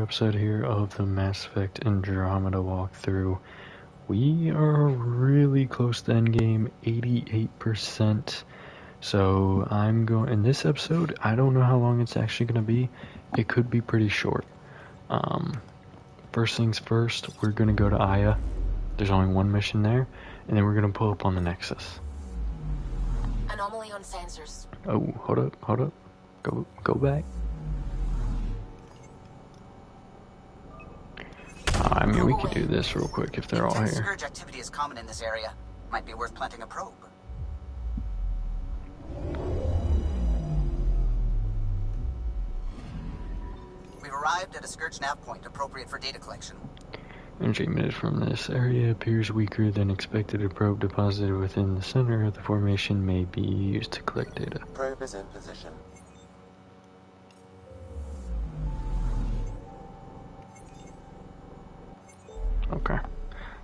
episode here of the Mass Effect Andromeda walkthrough. We are really close to endgame, 88%. So in this episode, I don't know how long it's actually going to be. It could be pretty short. First things first, we're going to go to Aya. There's only one mission there, and then we're going to pull up on the Nexus. Anomaly on sensors. Oh, hold up. Go back. I mean, we could do this real quick if they're all here. Scourge activity is common in this area. Might be worth planting a probe. We've arrived at a Scourge nav point appropriate for data collection. Energy emitted from this area appears weaker than expected. A probe deposited within the center of the formation may be used to collect data. Probe is in position. Okay,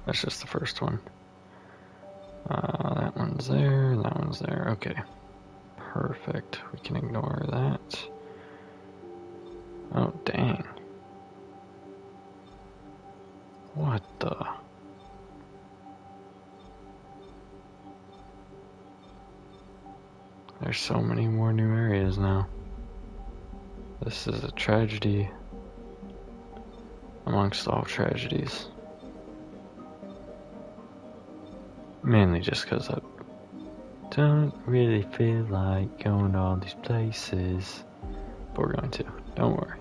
that's just the first one. That one's there, that one's there. Okay, perfect. We can ignore that. Oh, dang. What the? There's so many more new areas now. This is a tragedy amongst all tragedies. Mainly just because I don't really feel like going to all these places. But we're going to. Don't worry.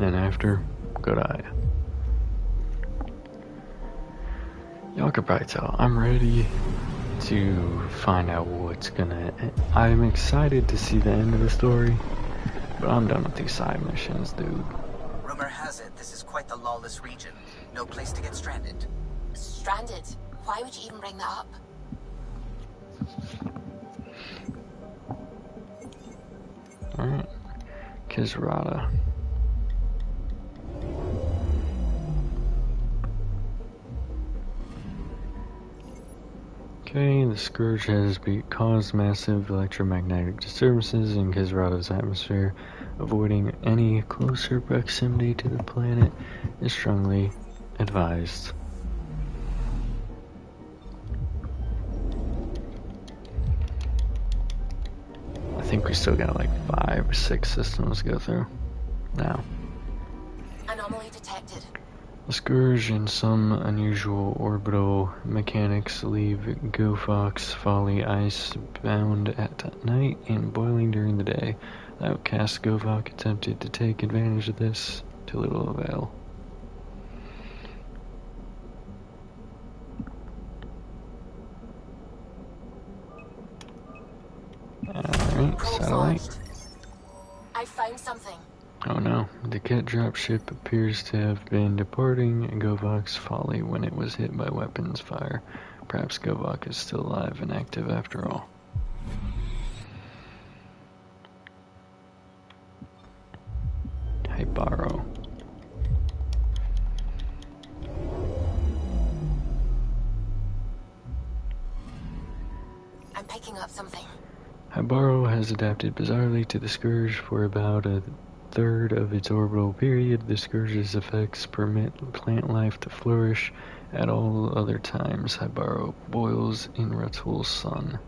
Then after, go to Aya. Y'all could probably tell, I'm ready to find out what's gonna... I'm excited to see the end of the story, but I'm done with these side missions, dude. Rumor has it this is quite the lawless region. No place to get stranded. Stranded? Why would you even bring that up? Alright. Kisrata. Okay, the Scourge has caused massive electromagnetic disturbances in Kisrata's atmosphere. Avoiding any closer proximity to the planet is strongly advised. I think we still got like 5 or 6 systems to go through now. Anomaly detected. The Scourge and some unusual orbital mechanics leave Gofox Folly ice bound at night and boiling during the day. The outcast Govok attempted to take advantage of this, to little avail. Alright, satellite. I found something. Oh no, the Ket dropship appears to have been departing Govok's Folly when it was hit by weapons fire. Perhaps Govok is still alive and active after all. Hybaro. I'm picking up something. Hybaro has adapted bizarrely to the Scourge for about a third of its orbital period. The Scourge's effects permit plant life to flourish. At all other times, Hybaro boils in Ratul's sun.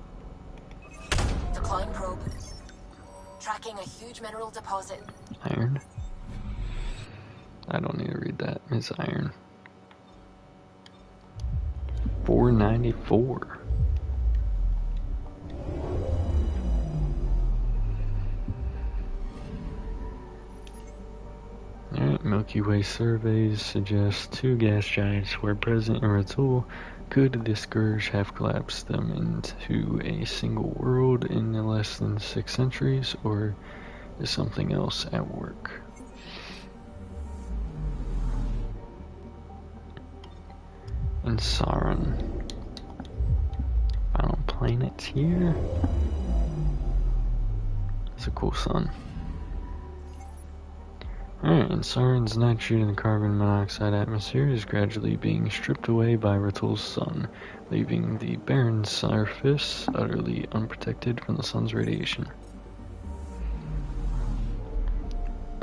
Deploying probe. Tracking a huge mineral deposit. Iron? I don't need to read that. It's iron. 494. Alright, Milky Way surveys suggest 2 gas giants were present in Ratul. Could the Scourge have collapsed them into a single world in less than 6 centuries, or is something else at work? And Saran. Final planets here. It's a cool sun. Alright, and Saren's nitrogen and carbon monoxide atmosphere is gradually being stripped away by Ratul's sun, leaving the barren surface utterly unprotected from the sun's radiation.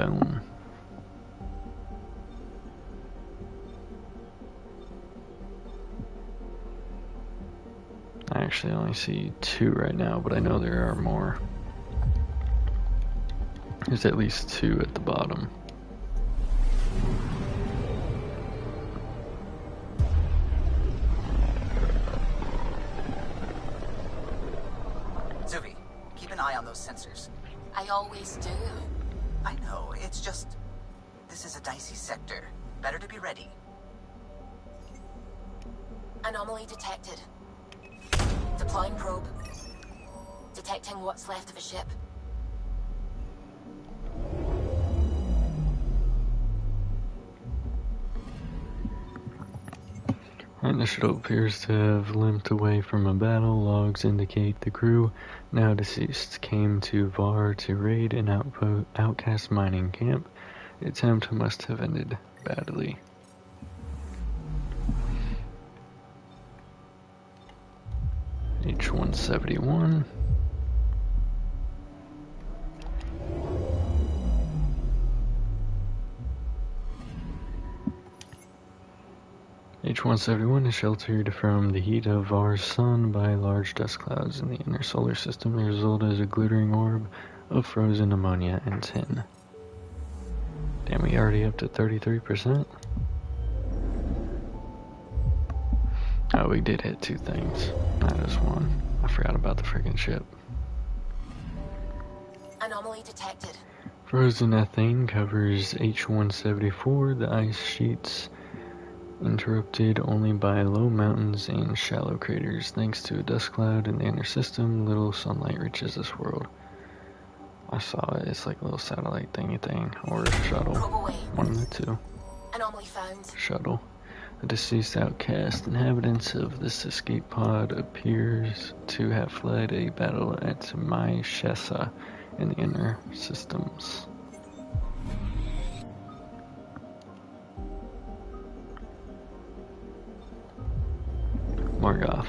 Boom. I actually only see 2 right now, but I know there are more. There's at least 2 at the bottom. Zuvi, keep an eye on those sensors. I always do. I know, it's just... This is a dicey sector. Better to be ready. Anomaly detected. Deploying probe. Detecting what's left of a ship. Right, the shuttle appears to have limped away from a battle. Logs indicate the crew, now deceased, came to Var to raid an outcast mining camp. The attempt must have ended badly. H171. H171 is sheltered from the heat of Var's sun by large dust clouds in the inner solar system. The result is a glittering orb of frozen ammonia and tin. Damn, we already up to 33%? Oh, we did hit 2 things, not just 1. I forgot about the friggin' ship. Anomaly detected. Frozen ethane covers H174. The ice sheets interrupted only by low mountains and shallow craters. Thanks to a dust cloud in the inner system, little sunlight reaches this world. I saw it. It's like a little satellite thingy thing, or a shuttle. Probe away. One of the 2. Anomaly found. Shuttle. The deceased outcast inhabitants of this escape pod appears to have fled a battle at Mai Shesa in the inner systems. Margoth.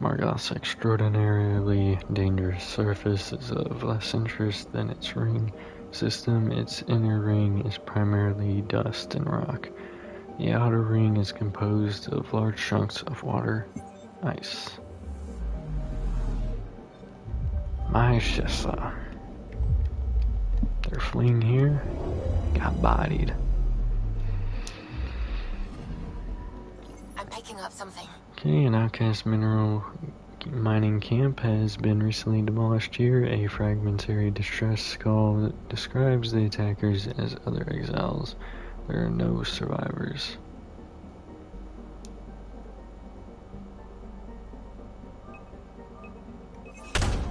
Margoth's extraordinarily dangerous surface is of less interest than its ring system. Its inner ring is primarily dust and rock. The outer ring is composed of large chunks of water, ice. Mai Shesa. They're fleeing here. Got bodied. I'm picking up something. Okay, an outcast mineral mining camp has been recently demolished here. A fragmentary distress call describes the attackers as other exiles. There are no survivors.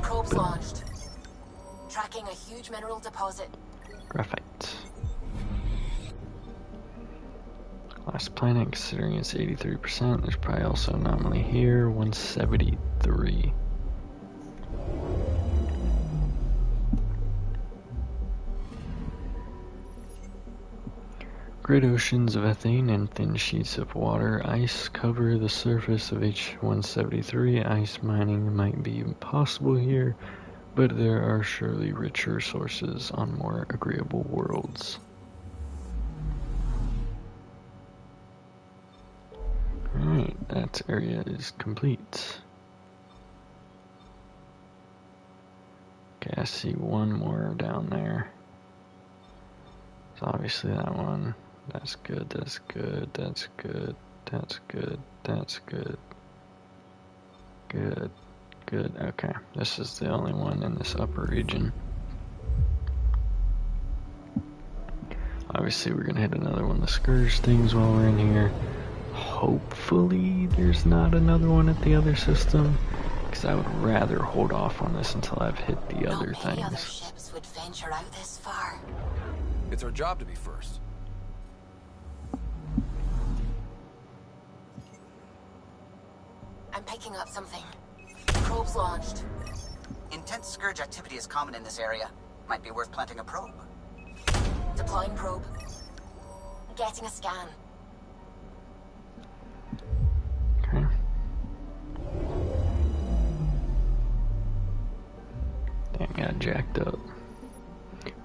Probes launched. Tracking a huge mineral deposit. Graphite. Last planet, considering it's 83%, there's probably also an anomaly here, 173. Great oceans of ethane and thin sheets of water ice cover the surface of H173. Ice mining might be impossible here, but there are surely richer sources on more agreeable worlds. Alright, that area is complete. Okay, I see one more down there. So obviously that one. That's good, that's good, that's good, that's good, that's good. Good, good, okay. This is the only one in this upper region. Obviously we're gonna hit another one of the Scourge things while we're in here. Hopefully there's not another one at the other system, because I would rather hold off on this until I've hit the other Not many other things. ships would venture out this far. It's our job to be first. I'm picking up something. Probes launched. Intense Scourge activity is common in this area. Might be worth planting a probe. Deploying probe. Getting a scan. jacked up.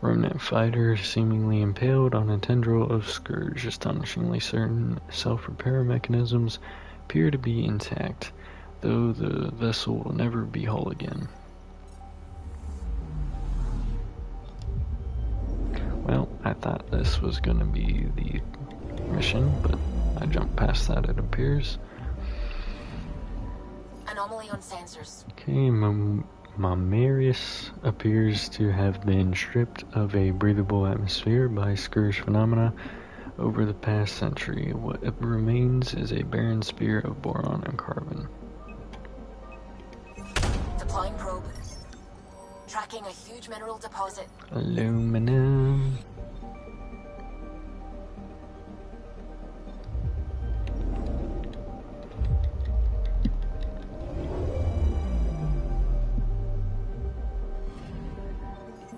Remnant fighter seemingly impaled on a tendril of Scourge. Astonishingly certain self-repair mechanisms appear to be intact, though the vessel will never be whole again. Well, I thought this was going to be the mission, but I jumped past that, it appears. Anomaly on sensors. Okay, Mamarius appears to have been stripped of a breathable atmosphere by Scourge phenomena over the past century. What remains is a barren sphere of boron and carbon. Deploying probe. Tracking a huge mineral deposit. Aluminum.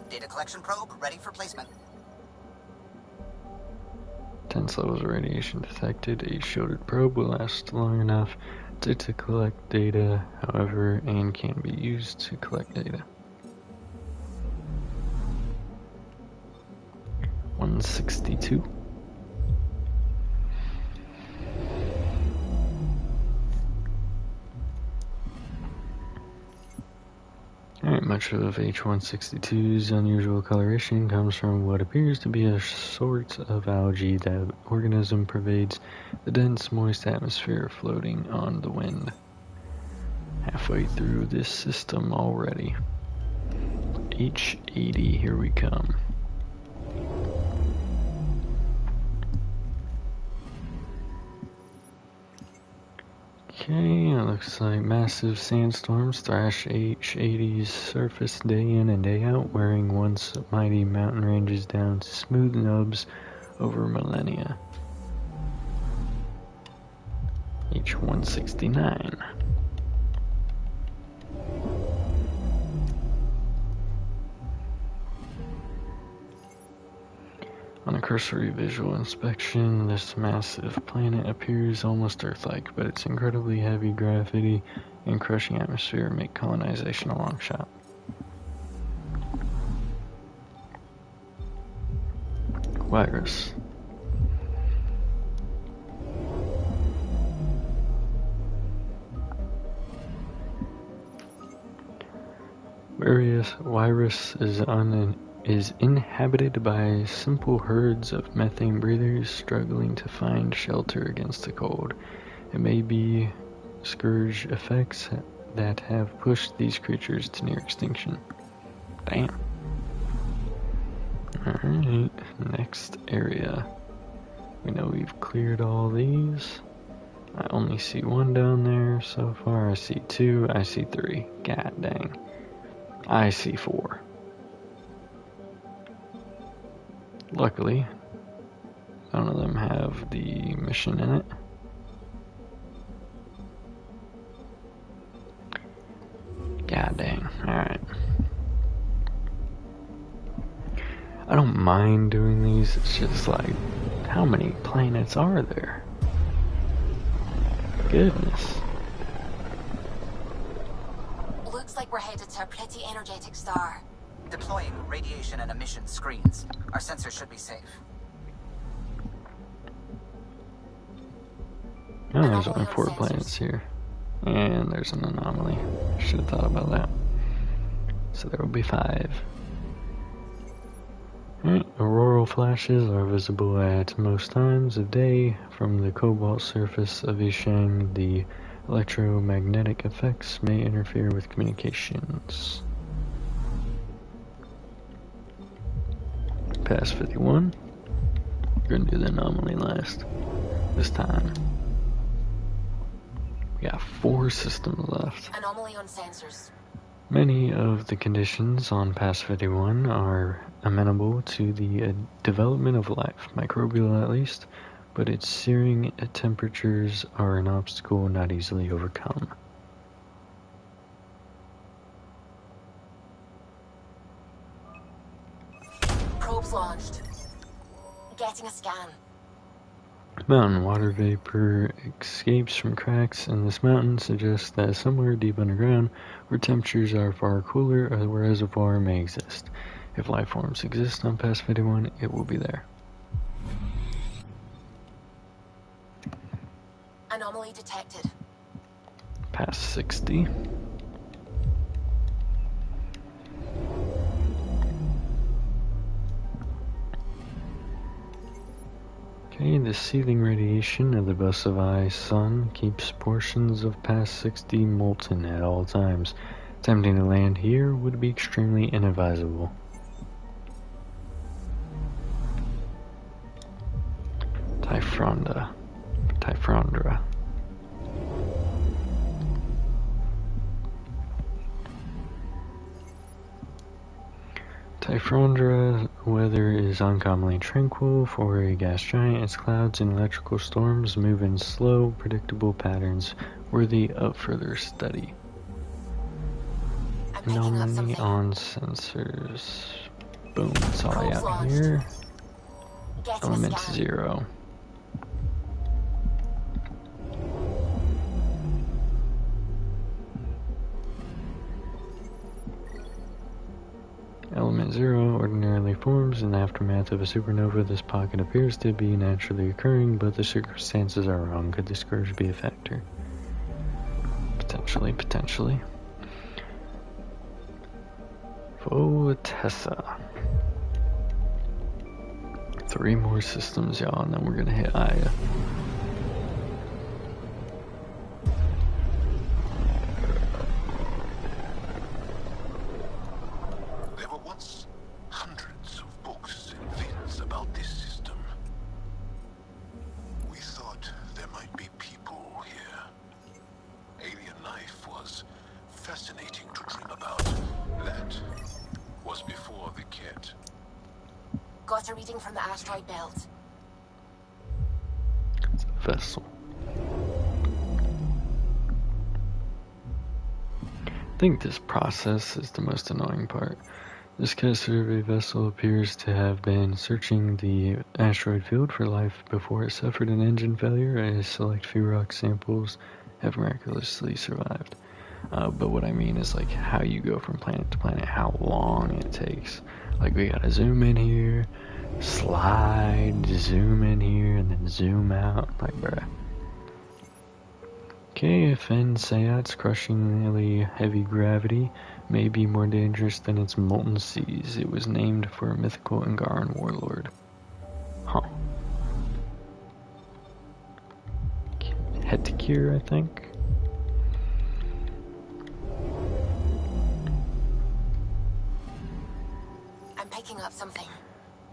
Data collection probe ready for placement. 10 levels of radiation detected. A shielded probe will last long enough to collect data, however, and can be used to collect data. 162. Alright, much of H162's unusual coloration comes from what appears to be a sort of algae that organism pervades the dense, moist atmosphere floating on the wind. Halfway through this system already. H80, here we come. Okay, it looks like massive sandstorms thrash H80's surface day in and day out, wearing once mighty mountain ranges down to smooth nubs over millennia. H169. On a cursory visual inspection, this massive planet appears almost Earth-like, but its incredibly heavy gravity and crushing atmosphere make colonization a long shot. Virus. Virus is inhabited by simple herds of methane breathers struggling to find shelter against the cold. It may be Scourge effects that have pushed these creatures to near extinction. Damn. Alright, next area. We know we've cleared all these. I only see one down there so far. I see two, I see three. God dang. I see four. Luckily, none of them have the mission in it. God dang. Alright. I don't mind doing these, it's just like, how many planets are there? Goodness. Looks like we're headed to a pretty energetic star. Deploying radiation and emission screens. Our sensors should be safe. Oh, there's only 4 planets here. And there's an anomaly. Should have thought about that. So there will be 5. Alright, auroral flashes are visible at most times of day from the cobalt surface of Ishang. The electromagnetic effects may interfere with communications. Past 51. We're gonna do the anomaly last. This time. We got 4 systems left. Anomaly on sensors. Many of the conditions on Past 51 are amenable to the development of life, microbial at least, but its searing temperatures are an obstacle not easily overcome. Probes launched. Getting a scan. Mountain water vapor escapes from cracks in this mountain suggests that somewhere deep underground, where temperatures are far cooler, a reservoir may exist. If life forms exist on past 51, it will be there. Anomaly detected. Past 60. Okay, the seething radiation of the Busavai sun keeps portions of past 60 molten at all times. Attempting to land here would be extremely inadvisable. Typhondra. Typhondra weather is uncommonly tranquil for a gas giant. Its clouds and electrical storms move in slow, predictable patterns worthy of further study. I'm picking up Anomaly something. on sensors. Boom, it's all Probe's out launched. here. Getting a Element scan. 0. Element 0 ordinarily forms in the aftermath of a supernova. This pocket appears to be naturally occurring, but the circumstances are wrong. Could the scourge be a factor? Potentially. Voetessa. 3 more systems, y'all, and then we're gonna hit Aya. There were once hundreds of books and things about this system. We thought there might be people here. Alien life was fascinating to dream about. That was before the kit. Got a reading from the asteroid belt. It's a vessel. I think this process is the most annoying part. This cat survey vessel appears to have been searching the asteroid field for life before it suffered an engine failure. A select few rock samples have miraculously survived. But what I mean is like how you go from planet to planet, how long it takes. Like we gotta zoom in here, slide, zoom in here, and then zoom out. Like bruh. Okay, Fen Sayat's crushingly heavy gravity may be more dangerous than its molten seas. It was named for a mythical Angaran warlord. Huh. Hetikir, I think? I'm picking up something.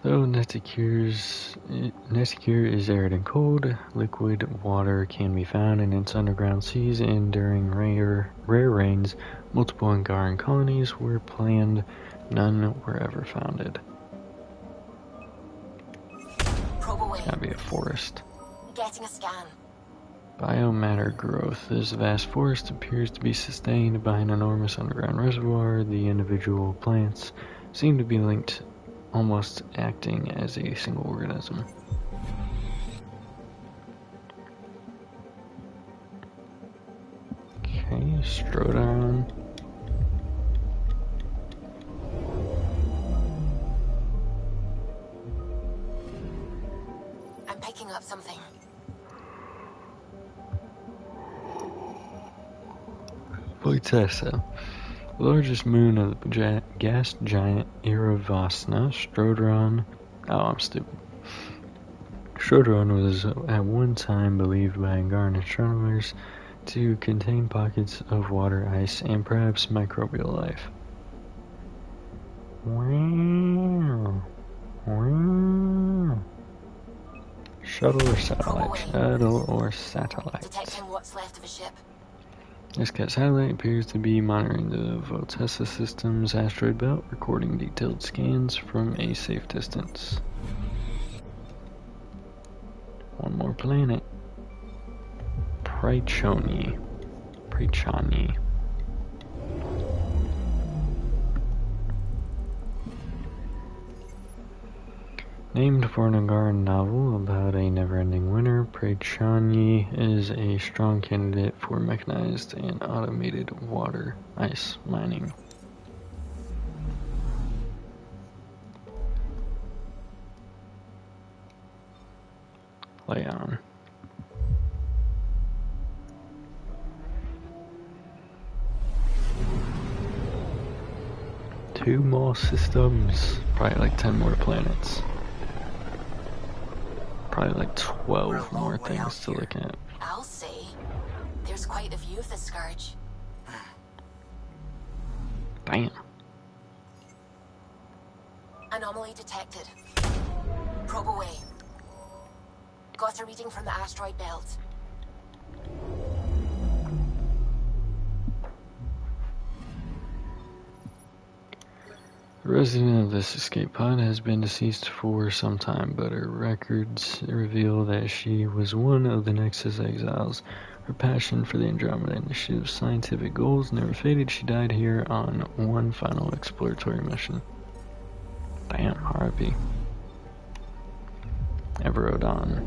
Though Netikir is arid and cold, liquid water can be found in its underground seas, and during rare rains, multiple Angaran colonies were planned. None were ever founded. Probe away. It's gotta be a forest. Getting a scan. Biomatter growth. This vast forest appears to be sustained by an enormous underground reservoir. The individual plants seem to be linked, almost acting as a single organism. Okay, Strodon. I'm picking up something. Voetessa. The largest moon of the gas giant Iravasna, Strodron. Oh, I'm stupid. Strodron was at one time believed by Angaran astronomers to contain pockets of water ice and perhaps microbial life. Shuttle or satellite? Shuttle or satellite? Detecting what's left of a ship. This cat satellite appears to be monitoring the Voetessa system's asteroid belt, recording detailed scans from a safe distance. One more planet. Prychoni. Named for an Angaran novel about a never-ending winter, Prechani is a strong candidate for mechanized and automated water ice mining. Leon. Two more systems, probably like 10 more planets. Probably like 12 more things to look at. I'll say. There's quite a view of the Scourge. Damn. Anomaly detected. Probe away. Got a reading from the asteroid belt. The resident of this escape pod has been deceased for some time, but her records reveal that she was one of the Nexus exiles. Her passion for the Andromeda Initiative's scientific goals never faded. She died here on one final exploratory mission. Damn, R.I.P. Everodon.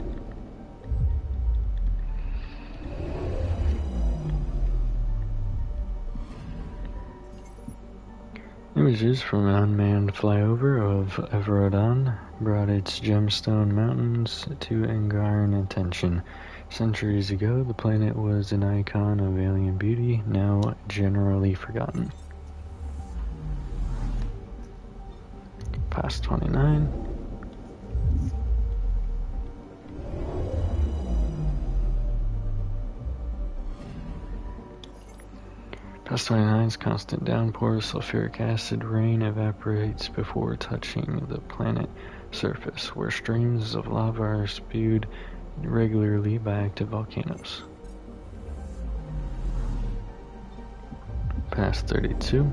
Images from an unmanned flyover of Everodon brought its gemstone mountains to Angaran attention. Centuries ago, the planet was an icon of alien beauty, now generally forgotten. Past 29. Past 29's constant downpour of sulfuric acid rain evaporates before touching the planet surface, where streams of lava are spewed regularly by active volcanoes. Past 32.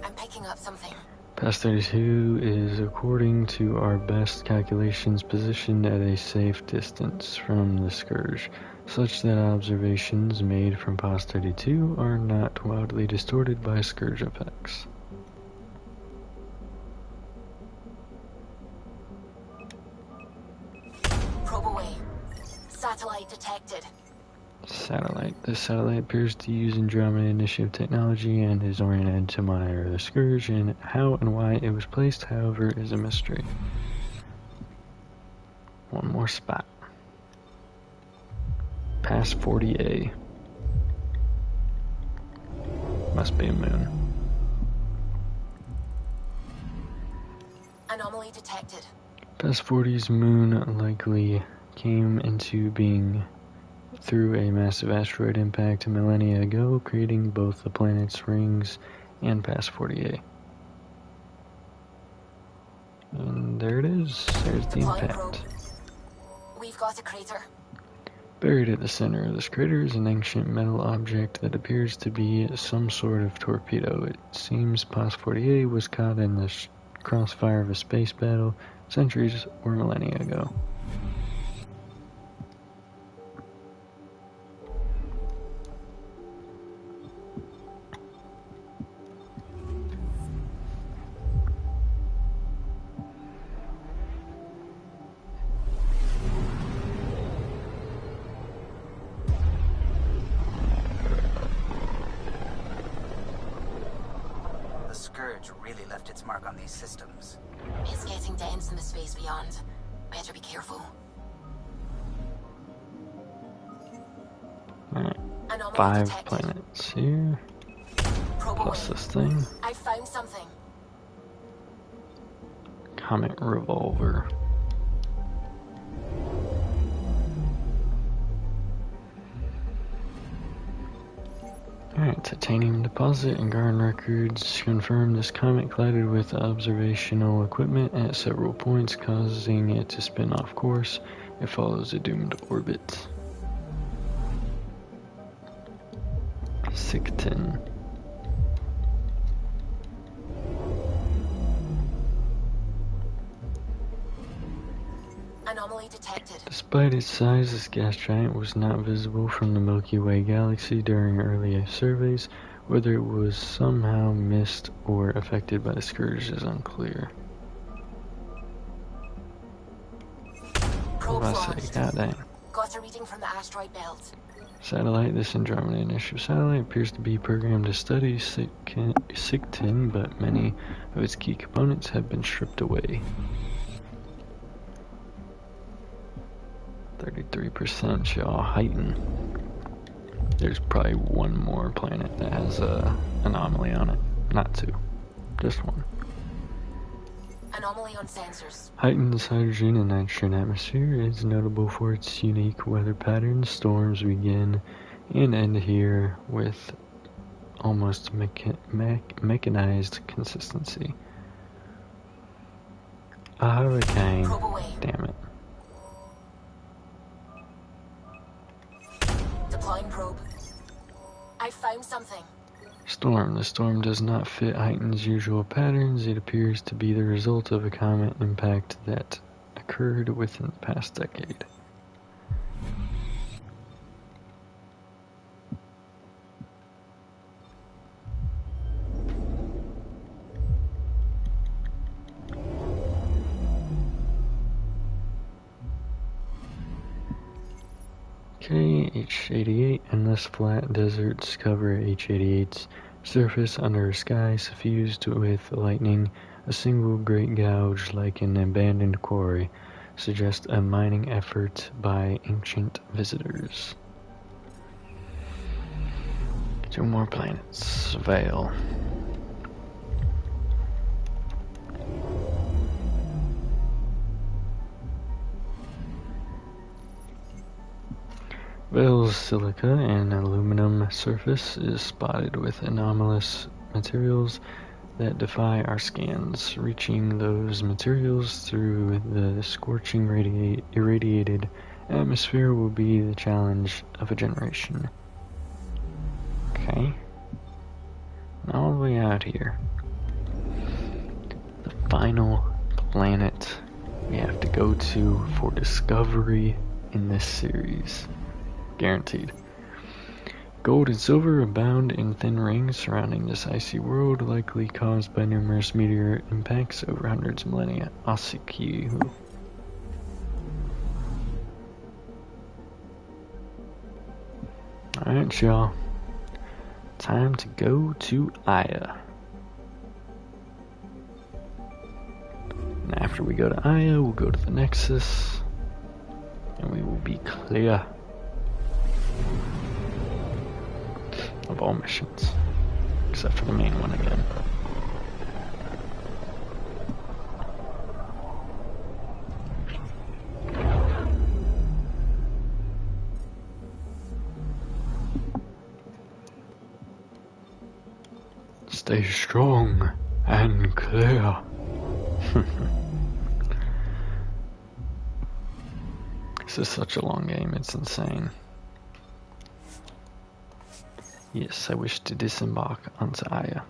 I'm picking up something. Past 32 is, according to our best calculations, positioned at a safe distance from the Scourge, such that observations made from past 32 are not wildly distorted by Scourge effects. Probe away. Satellite detected. Satellite. This satellite appears to use Andromeda Initiative technology and is oriented to monitor the Scourge, and how and why it was placed, however, is a mystery. One more spot. Past 40A. Must be a moon. Anomaly detected. Past 40's moon likely came into being through a massive asteroid impact millennia ago, creating both the planet's rings and past 40A. And there it is. There's the impact. We've got a crater. Buried at the center of this crater is an ancient metal object that appears to be some sort of torpedo. It seems past 40A was caught in the crossfire of a space battle centuries or millennia ago. The Scourge really left its mark on these systems. It's getting dense in the space beyond. Better be careful. Alright, Anomaly 5 detected. planets here, Probe plus away. this thing. I found something. Comet Revolver. Alright, titanium deposit. Angaran records confirm this comet collided with observational equipment at several points, causing it to spin off course. It follows a doomed orbit. Sicton. Anomaly detected. Despite its size, this gas giant was not visible from the Milky Way galaxy during early surveys. Whether it was somehow missed or affected by the scourge is unclear. Probe I say, launched. god dang. Got a reading from the asteroid belt. Satellite, this Andromeda initiative satellite appears to be programmed to study Sictin, but many of its key components have been stripped away. 33% y'all heighten. There's probably one more planet that has a anomaly on it. Not two, just one. Anomaly on sensors. Heighten's hydrogen and nitrogen atmosphere is notable for its unique weather patterns. Storms begin and end here with almost mechanized consistency. A hurricane. Probe away. Damn it. Deploying probe. I found something. Storm. The storm does not fit Heighten's usual patterns. It appears to be the result of a comet impact that occurred within the past decade. Okay, H88. Endless flat deserts cover H88's surface under a sky suffused with lightning. A single great gouge, like an abandoned quarry, suggests a mining effort by ancient visitors. 2 more planets. Vale. Vale's silica and aluminum surface is spotted with anomalous materials that defy our scans. Reaching those materials through the scorching irradiated atmosphere will be the challenge of a generation. Okay. And all the way out here. The final planet we have to go to for discovery in this series. Guaranteed. Gold and silver abound in thin rings surrounding this icy world, likely caused by numerous meteor impacts over hundreds of millennia. Asikihu. Alright, y'all. Time to go to Aya. And after we go to Aya, we'll go to the Nexus. And we will be clear of all missions, except for the main one again. Stay strong and clear. This is such a long game, it's insane. Yes, I wish to disembark onto Aya.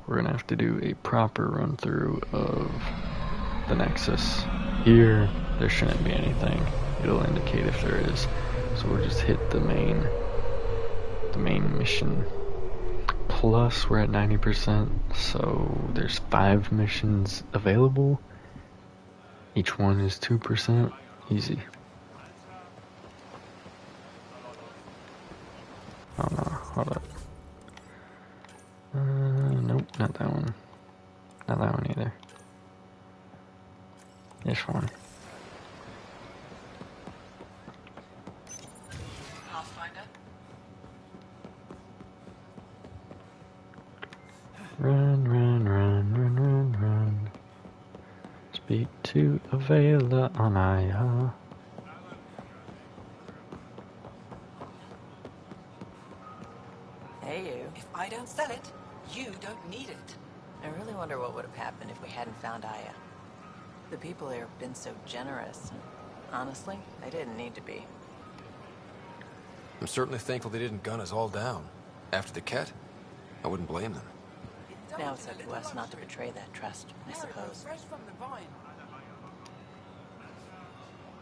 We're gonna have to do a proper run through of the Nexus. Here, there shouldn't be anything. It'll indicate if there is. So we'll just hit the main mission. Plus, we're at 90%, so there's 5 missions available. Each one is 2%. Easy. Oh no, hold up. Nope, not that one. Not that one either. This one. Run, run, run, run, run, run. Speak to Avela on Aya. Hey, you. If I don't sell it, you don't need it. I really wonder what would have happened if we hadn't found Aya. The people there have been so generous, and honestly, they didn't need to be. I'm certainly thankful they didn't gun us all down. After the Ket, I wouldn't blame them. Now it's up to us not to betray that trust, I suppose. Fresh from the vine.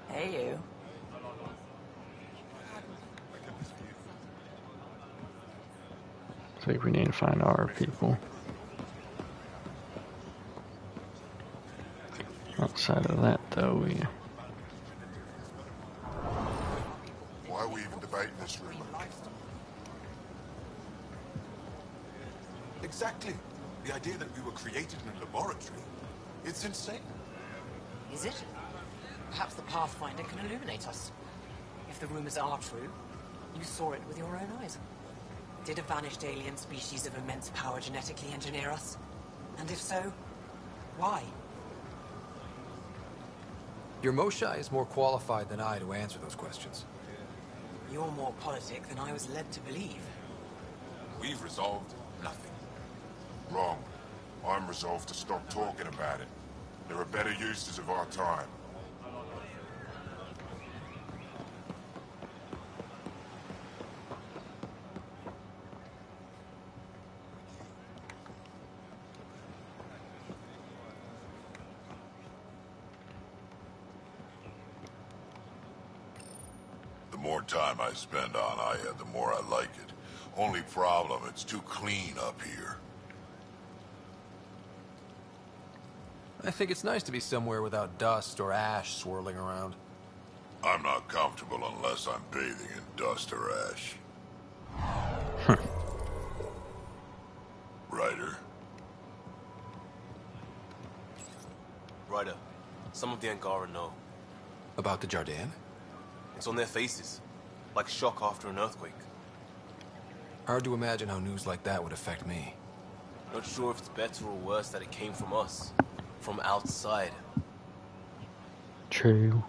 Hey, you. I think we need to find our people. Outside of that, though, Why are we even debating this rumor? Exactly. The idea that we were created in a laboratory. It's insane. Is it? Perhaps the Pathfinder can illuminate us. If the rumors are true, you saw it with your own eyes. Did a vanished alien species of immense power genetically engineer us? And if so, why? Your Moshae is more qualified than I to answer those questions. You're more politic than I was led to believe. We've resolved nothing. Wrong. I'm resolved to stop talking about it. There are better uses of our time. The more time I spend on Aya, the more I like it. Only problem, it's too clean up here. I think it's nice to be somewhere without dust or ash swirling around. I'm not comfortable unless I'm bathing in dust or ash. Ryder? Ryder, some of the Angara know. About the Jardin? It's on their faces, like shock after an earthquake. Hard to imagine how news like that would affect me. Not sure if it's better or worse that it came from us, from outside. true.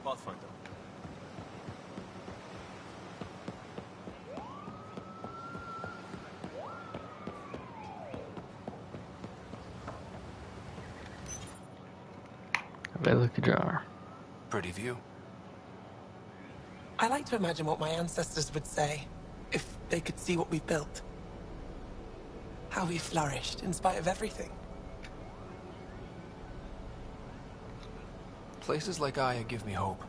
Pathfinder. Velica jar. Pretty view. I like to imagine what my ancestors would say if they could see what we've built. How we flourished in spite of everything. Places like Aya give me hope.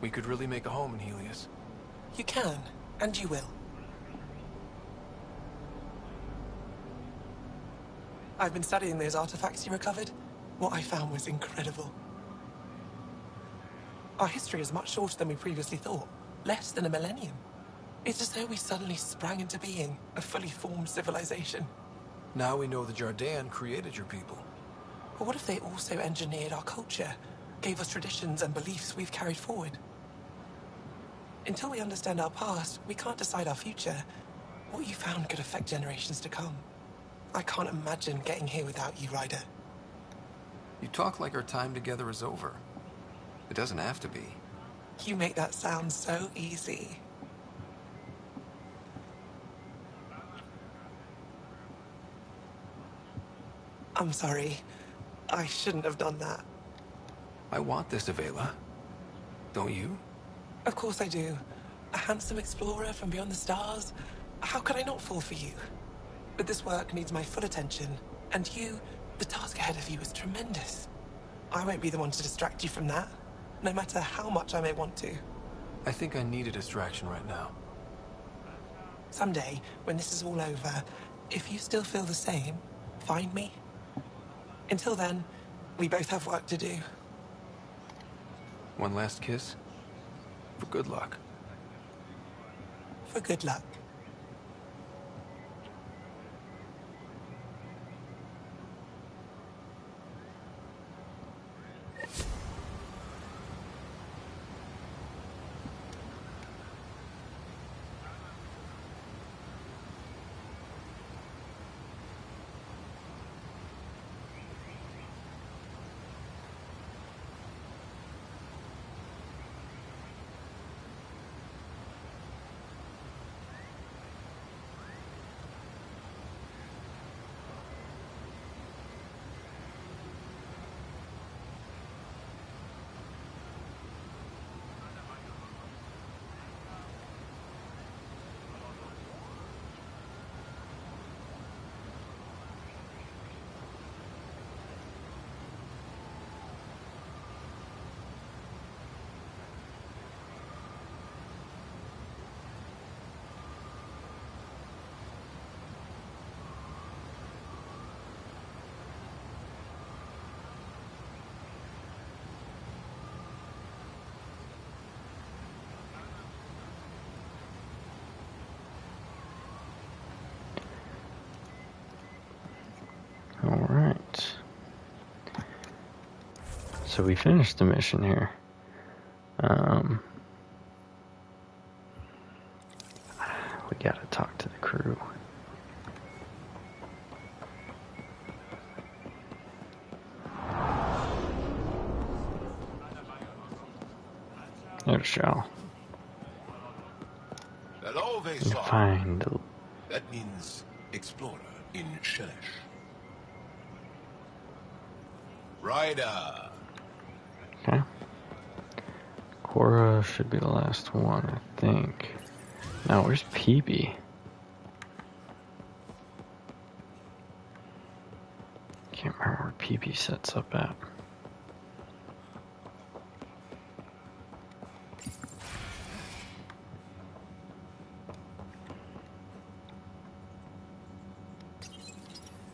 We could really make a home in Helios. You can, and you will. I've been studying those artifacts you recovered. What I found was incredible. Our history is much shorter than we previously thought. Less than a millennium. It's as though we suddenly sprang into being, a fully formed civilization. Now we know the Jardin created your people. But what if they also engineered our culture? Gave us traditions and beliefs we've carried forward? Until we understand our past, we can't decide our future. What you found could affect generations to come. I can't imagine getting here without you, Ryder. You talk like our time together is over. It doesn't have to be. You make that sound so easy. I'm sorry. I shouldn't have done that. I want this, Avela. Don't you? Of course I do. A handsome explorer from beyond the stars. How could I not fall for you? But this work needs my full attention. And you, the task ahead of you is tremendous. I won't be the one to distract you from that, no matter how much I may want to. I think I need a distraction right now. Someday, when this is all over, if you still feel the same, find me. Until then, we both have work to do. One last kiss? For good luck. For good luck. So we finished the mission here. We gotta talk to the crew. There's Shao. Hello, And Vaisar. find. That means explorer in Shelesh. Ryder. Okay. Cora should be the last one, I think. Now, where's PB? Can't remember where PB sets up at.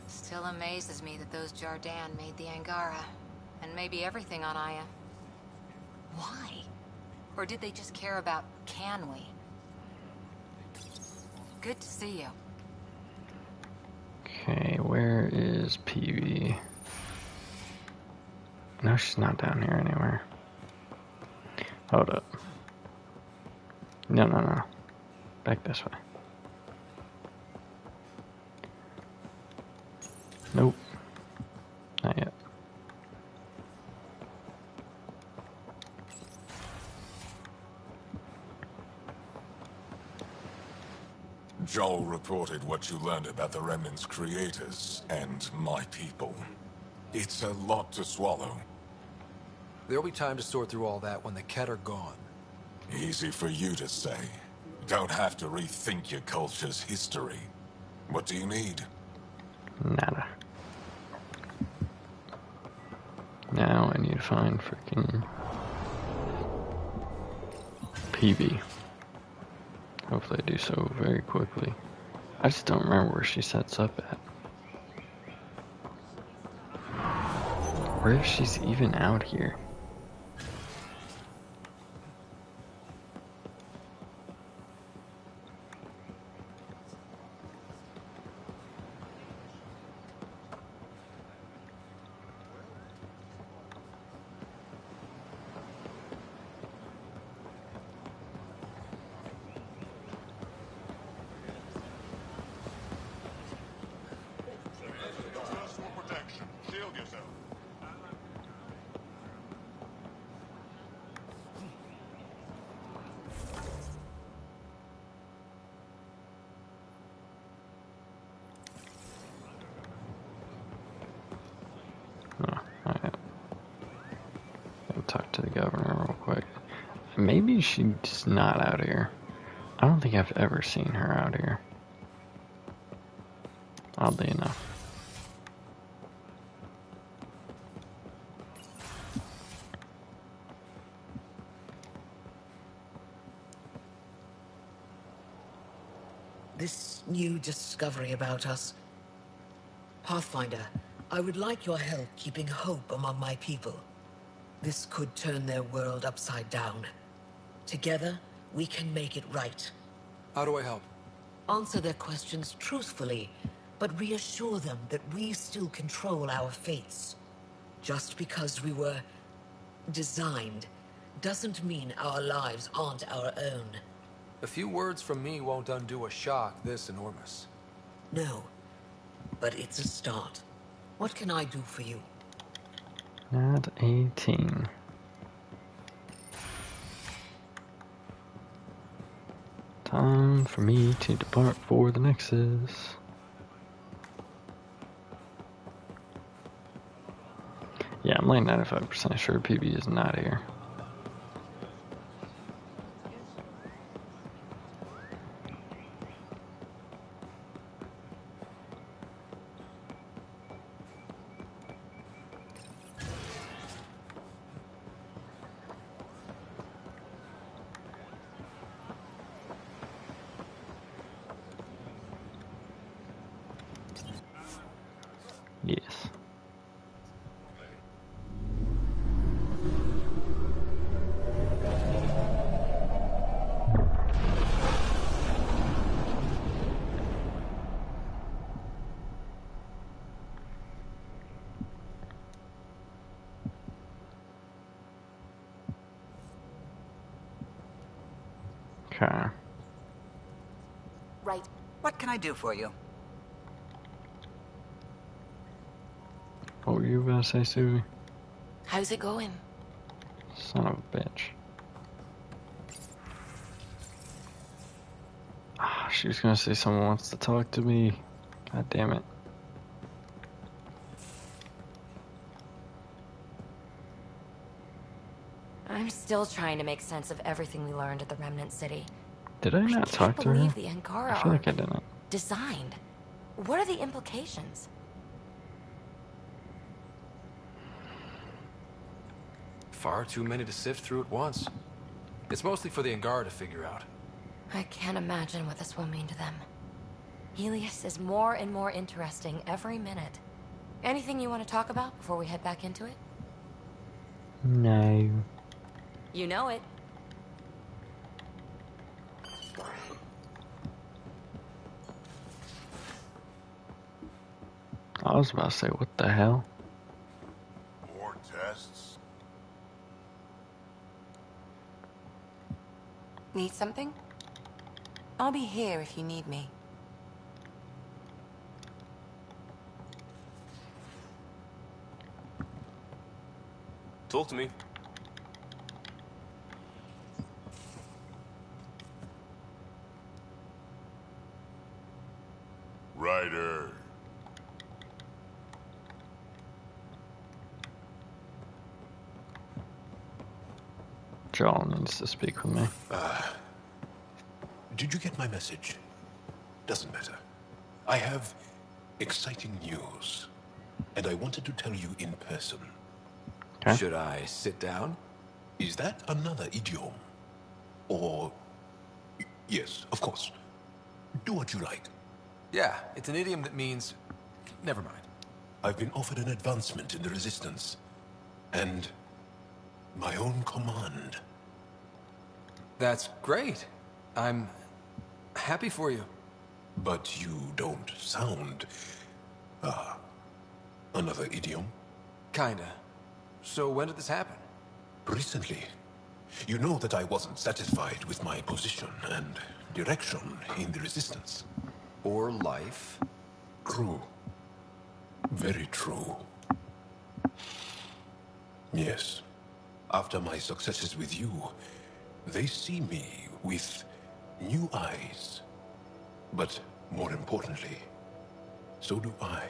Still amazes me that those Jardan made the Angara, and maybe everything on Aya. Why? Or did they just care about can we? Good to see you. Okay, where is PB? No, she's not down here anywhere. Hold up. No. Back this way. Nope. Not yet. Joel reported what you learned about the Remnant's creators and my people. It's a lot to swallow. There'll be time to sort through all that when the Ket are gone. Easy for you to say. Don't have to rethink your culture's history. What do you need? Nada. Now I need to find freaking PB. Hopefully I do so very quickly. I just don't remember where she sets up at. Or if she's even out here. Talk to the governor real quick. Maybe she's not out here. I don't think I've ever seen her out here. Oddly enough. This new discovery about us. Pathfinder, I would like your help keeping hope among my people. This could turn their world upside down. Together, we can make it right. How do I help? Answer their questions truthfully, but reassure them that we still control our fates. Just because we were designed doesn't mean our lives aren't our own. A few words from me won't undo a shock this enormous. No, but it's a start. What can I do for you? Not 18. Time for me to depart for the Nexus. Yeah, I'm like 95% sure PB is not here. Yes. Okay. Right. What can I do for you? What were you about to say, Susie? How's it going? Son of a bitch. Ah, she was gonna say someone wants to talk to me. God damn it. I'm still trying to make sense of everything we learned at the Remnant City. Did I I not can't talk to her? believe the Angara I feel like I are didn't. designed. What are the implications? Far too many to sift through at once. It's mostly for the Angara to figure out. I can't imagine what this will mean to them. Helios is more and more interesting every minute. Anything you want to talk about before we head back into it? No. You know it. I was about to say, what the hell? More tests? Need something? I'll be here if you need me. Talk to me. Ryder. Joel needs to speak with me. Did you get my message? Doesn't matter. I have exciting news, and I wanted to tell you in person. Okay. Should I sit down? Is that another idiom? Or... Yes, of course. Do what you like. Yeah, it's an idiom that means... Never mind. I've been offered an advancement in the Resistance, and my own command. That's great. I'm happy for you. But you don't sound... another idiom? Kinda. So when did this happen? Recently. You know that I wasn't satisfied with my position and direction in the Resistance. Or life? True. Very true. Yes. After my successes with you, they see me with new eyes. But more importantly, so do I.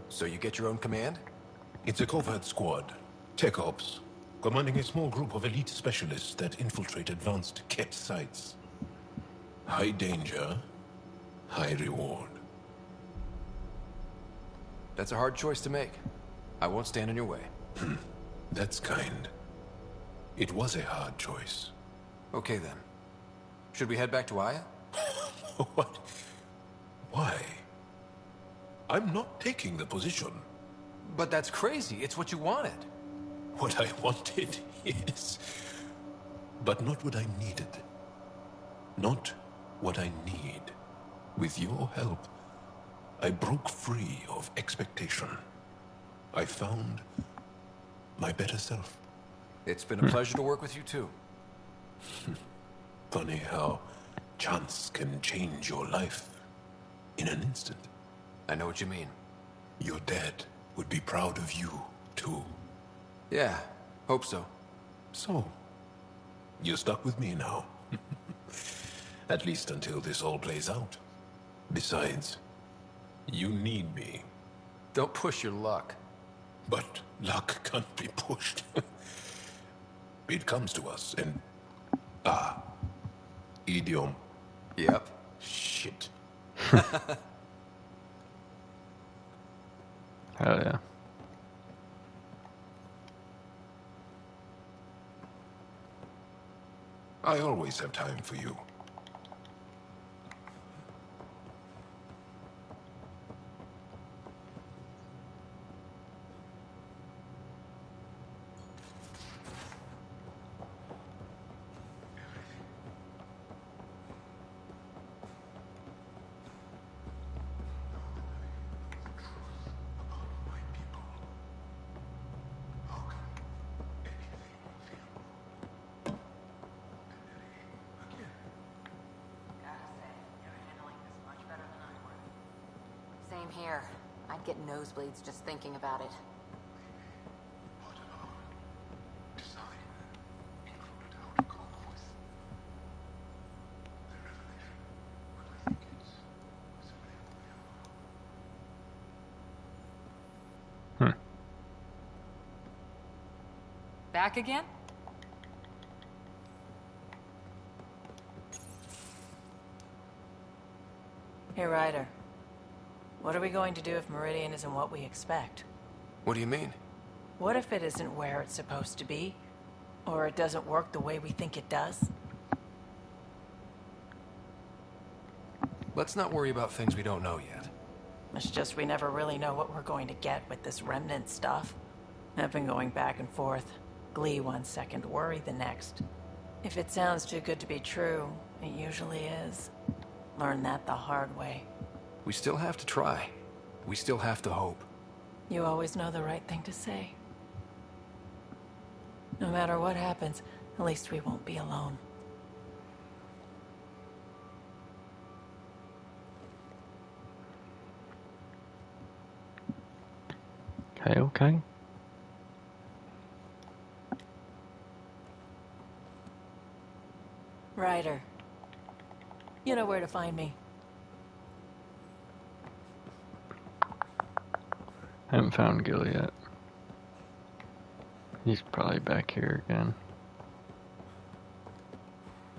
So you get your own command? It's a covert squad, tech ops, commanding a small group of elite specialists that infiltrate advanced Ket sites. High danger, high reward. That's a hard choice to make. I won't stand in your way. That's kind. It was a hard choice. Okay then. Should we head back to Aya? What? Why? I'm not taking the position. But that's crazy. It's what you wanted. What I wanted, yes. But not what I needed. Not what I need. With your help, I broke free of expectation. I found my better self. It's been a pleasure to work with you too. Funny how chance can change your life in an instant. I know what you mean. Your dad would be proud of you, too. Yeah, hope so. So, you're stuck with me now. At least until this all plays out. Besides, you need me. Don't push your luck. But luck can't be pushed. It comes to us and... idiom. Yep. Shit. Hell yeah. I always have time for you. Same here. I'd get nosebleeds just thinking about it. Back again? Hey, Ryder. What are we going to do if Meridian isn't what we expect? What do you mean? What if it isn't where it's supposed to be? Or it doesn't work the way we think it does? Let's not worry about things we don't know yet. It's just we never really know what we're going to get with this remnant stuff. I've been going back and forth. Glee 1 second, worry the next. If it sounds too good to be true, it usually is. Learn that the hard way. We still have to try. We still have to hope. You always know the right thing to say. No matter what happens, at least we won't be alone. Okay. Ryder. You know where to find me. I haven't found Gil yet. He's probably back here again.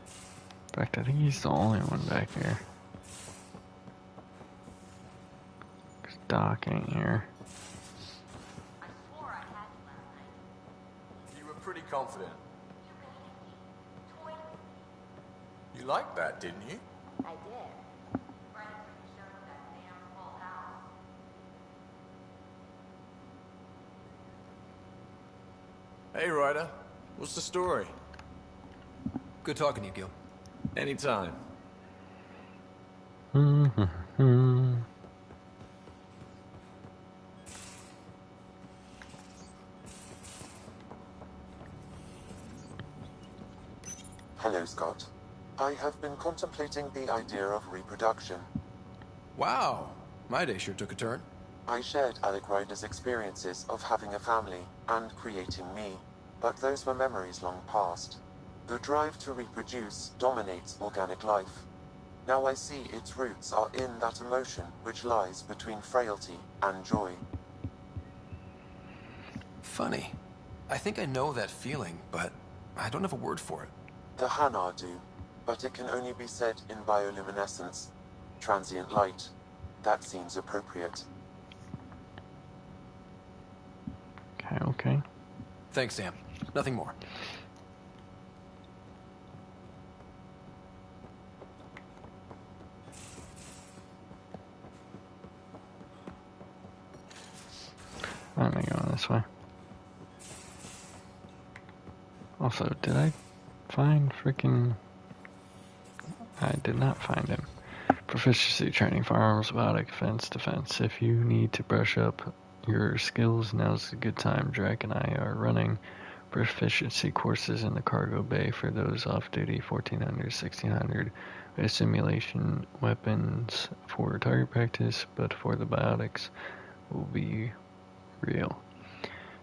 In fact, I think he's the only one back here. 'Cause Doc ain't here. You were pretty confident. You liked that, didn't you? I did. Hey, Ryder. What's the story? Good talking to you, Gil. Anytime. Hello, Scott. I have been contemplating the idea of reproduction. Wow. My day sure took a turn. I shared Alec Ryder's experiences of having a family and creating me, but those were memories long past. The drive to reproduce dominates organic life. Now I see its roots are in that emotion which lies between frailty and joy. Funny. I think I know that feeling, but I don't have a word for it. The Hanar do, but it can only be said in bioluminescence. Transient light. That seems appropriate. Okay. Thanks, Sam. Nothing more. I'm not going this way. Also, did I find freaking... I did not find him. Proficiency training, firearms, robotic, defense. If you need to brush up your skills, now's a good time. Drake and I are running proficiency courses in the cargo bay for those off-duty, 1400, 1600, with simulation weapons for target practice, but for the biotics will be real.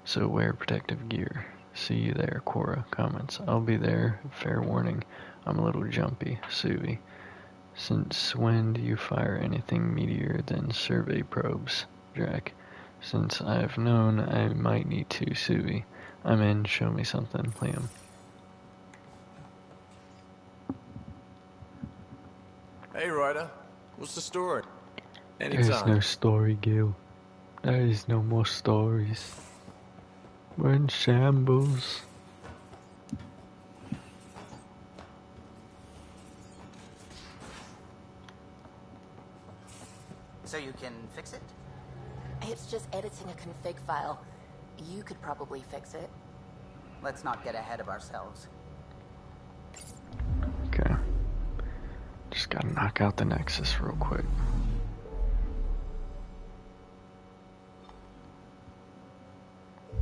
So wear protective gear. See you there, Cora. Comments. I'll be there. Fair warning. I'm a little jumpy. Suvi. Since when do you fire anything meatier than survey probes? Drac. Since I've known I might need to. Suvi. I'm in. Show me something. Liam. Hey, Ryder. What's the story? Anytime. There's no story, Gil. There is no more stories. We're in shambles. So you can fix it? It's just editing a config file. You could probably fix it. Let's not get ahead of ourselves. Okay. Just gotta knock out the Nexus real quick.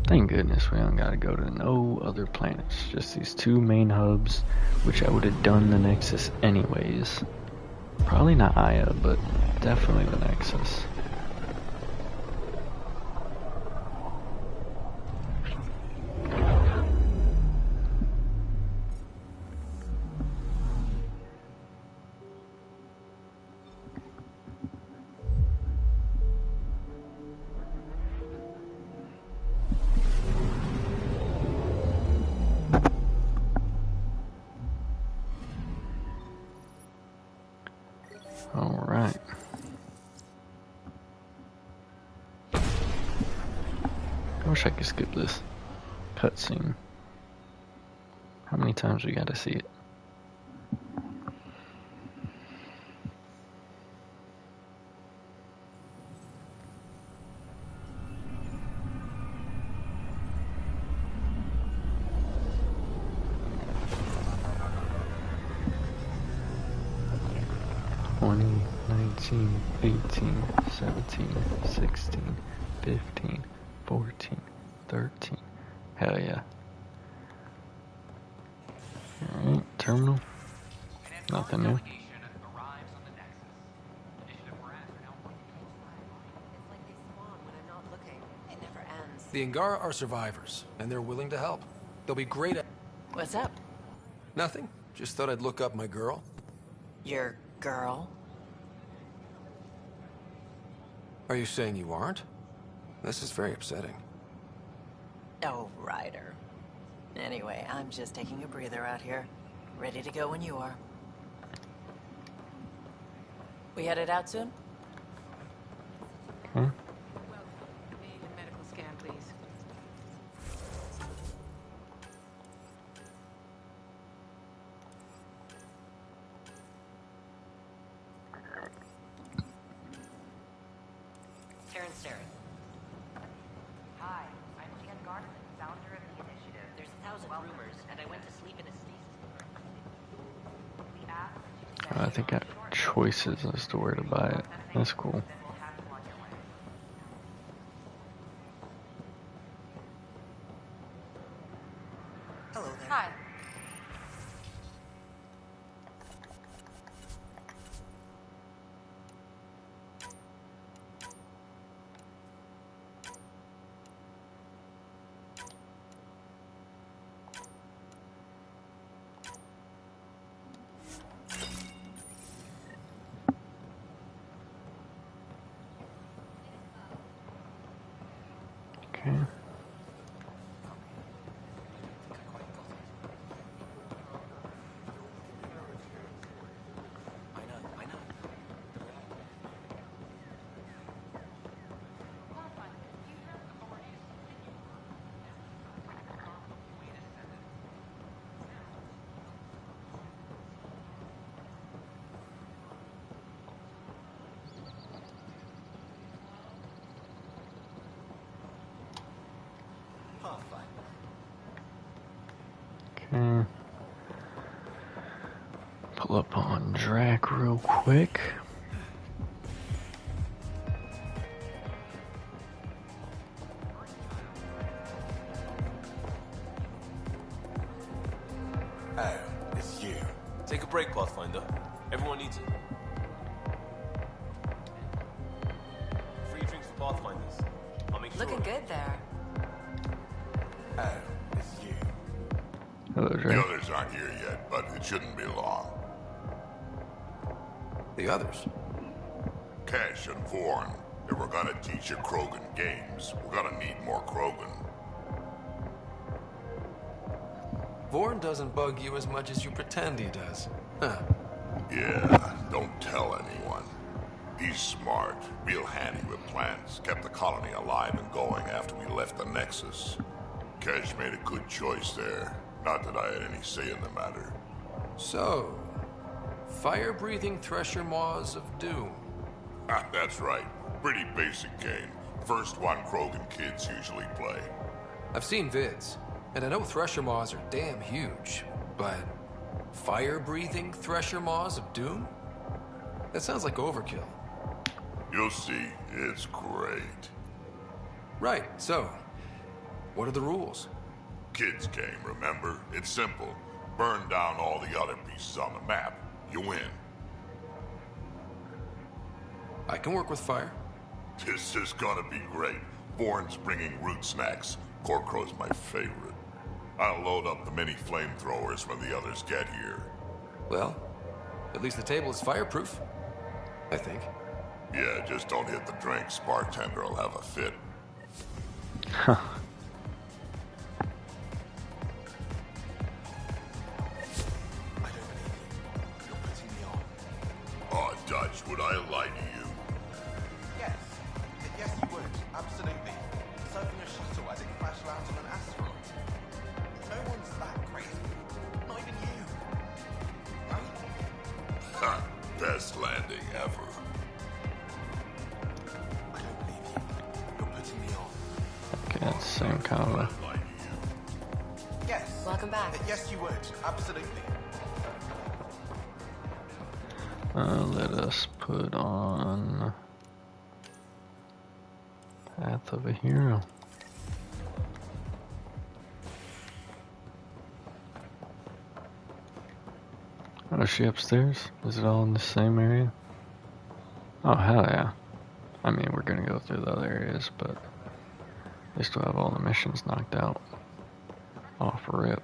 Thank goodness we don't gotta go to no other planets. Just these two main hubs, which I would have done the Nexus anyways. Probably not Aya, but definitely the Nexus. Alright. I wish I could skip this cutscene. How many times we gotta see it? 20, 19, 18, 17, 16, 15, 14, 13. Hell yeah. Alright, terminal. Nothing new. The Angara are survivors, and they're willing to help. They'll be great at... What's up? Nothing. Just thought I'd look up my girl. Your girl? Are you saying you aren't? This is very upsetting. Oh, Ryder. Anyway, I'm just taking a breather out here. Ready to go when you are. We headed out soon? Huh? Need a medical scan, please. Terrence Sterry. Hi, I'm Jan Garden, founder of the initiative. There's 1,000 rumors, and I went to sleep in a sleep. We asked I think I got choices as to where to buy it. That's cool. Hello there. Hi. Okay. I know. Okay. Pull up on Drac real quick. Oh, it's you. Take a break, Pathfinder. Everyone needs it. Free drinks for Pathfinders. I'll make sure. Looking good there. Oh, it's you. Hello, The Drac. others aren't here yet, but it shouldn't be long. The others? Cash and Vorn, if we're gonna teach you Krogan games, we're gonna need more Krogan. Vorn doesn't bug you as much as you pretend he does. Huh. Yeah, don't tell anyone. He's smart, real handy with plans, kept the colony alive and going after we left the Nexus. Cash made a good choice there. Not that I had any say in the matter. So, fire-breathing Thresher Maws of Doom. Ah, that's right. Pretty basic game. First one Krogan kids usually play. I've seen vids, and I know Thresher Maws are damn huge, but fire-breathing Thresher Maws of Doom? That sounds like overkill. You'll see, it's great. Right, so, what are the rules? Kids game, remember? It's simple. Burn down all the other pieces on the map. You win. I can work with fire. This is gonna be great. Vorn's bringing root snacks. Corcrow's my favorite. I'll load up the mini flamethrowers when the others get here. Well, at least the table is fireproof. I think. Yeah, just don't hit the drinks. Bartender will have a fit. Huh. Oh, Dutch, much would I lie to you? Yes. Yes, you would. Absolutely. Surfing a shuttle as it crashed lands on an asteroid. No one's that crazy. Not even you. Right? Ha! Best landing ever. I don't believe you. You're putting me on. Okay, that's the same kind of. Yes. Welcome back. Yes, you would. Absolutely. Let us put on Path of a Hero. Oh, is she upstairs? Is it all in the same area? Oh, hell yeah. I mean, we're gonna go through the other areas, but they still have all the missions knocked out. Off rip.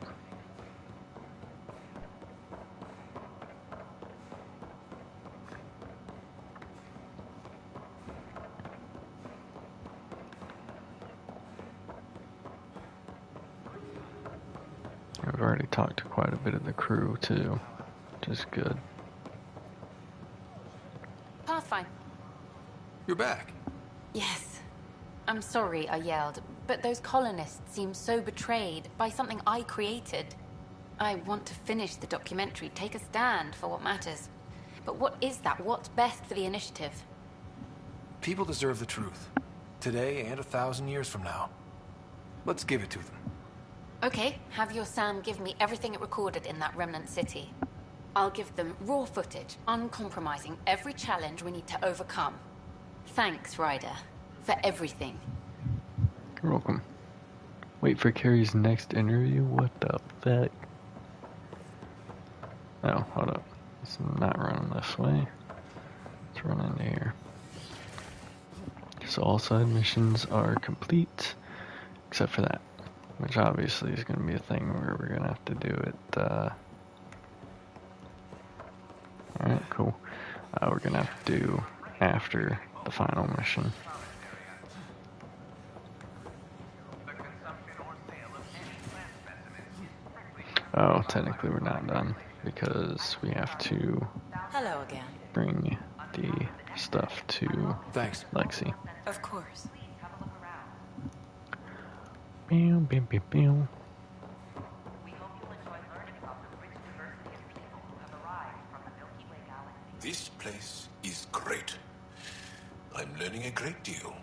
I've already talked to quite a bit of the crew too, which is good. Pathfinder. You're back. Yes. I'm sorry I yelled, but those colonists seem so betrayed by something I created. I want to finish the documentary, take a stand for what matters. But what is that? What's best for the initiative? People deserve the truth. Today and 1,000 years from now. Let's give it to them. Okay, have your Sam give me everything it recorded in that remnant city. I'll give them raw footage, uncompromising every challenge we need to overcome. Thanks, Ryder, for everything. You're welcome. Wait for Carrie's next interview? What the fuck? Oh, hold up. It's not running this way. Let's run into here. So all side missions are complete, except for that, which obviously is going to be a thing where we're going to have to do it. Alright, cool. We're going to have to do after the final mission. Oh, technically we're not done, because we have to Hello again. bring the stuff to Thanks. Lexi. Of course. Bam, bam, bam, bam. This place is great. I'm learning a great deal.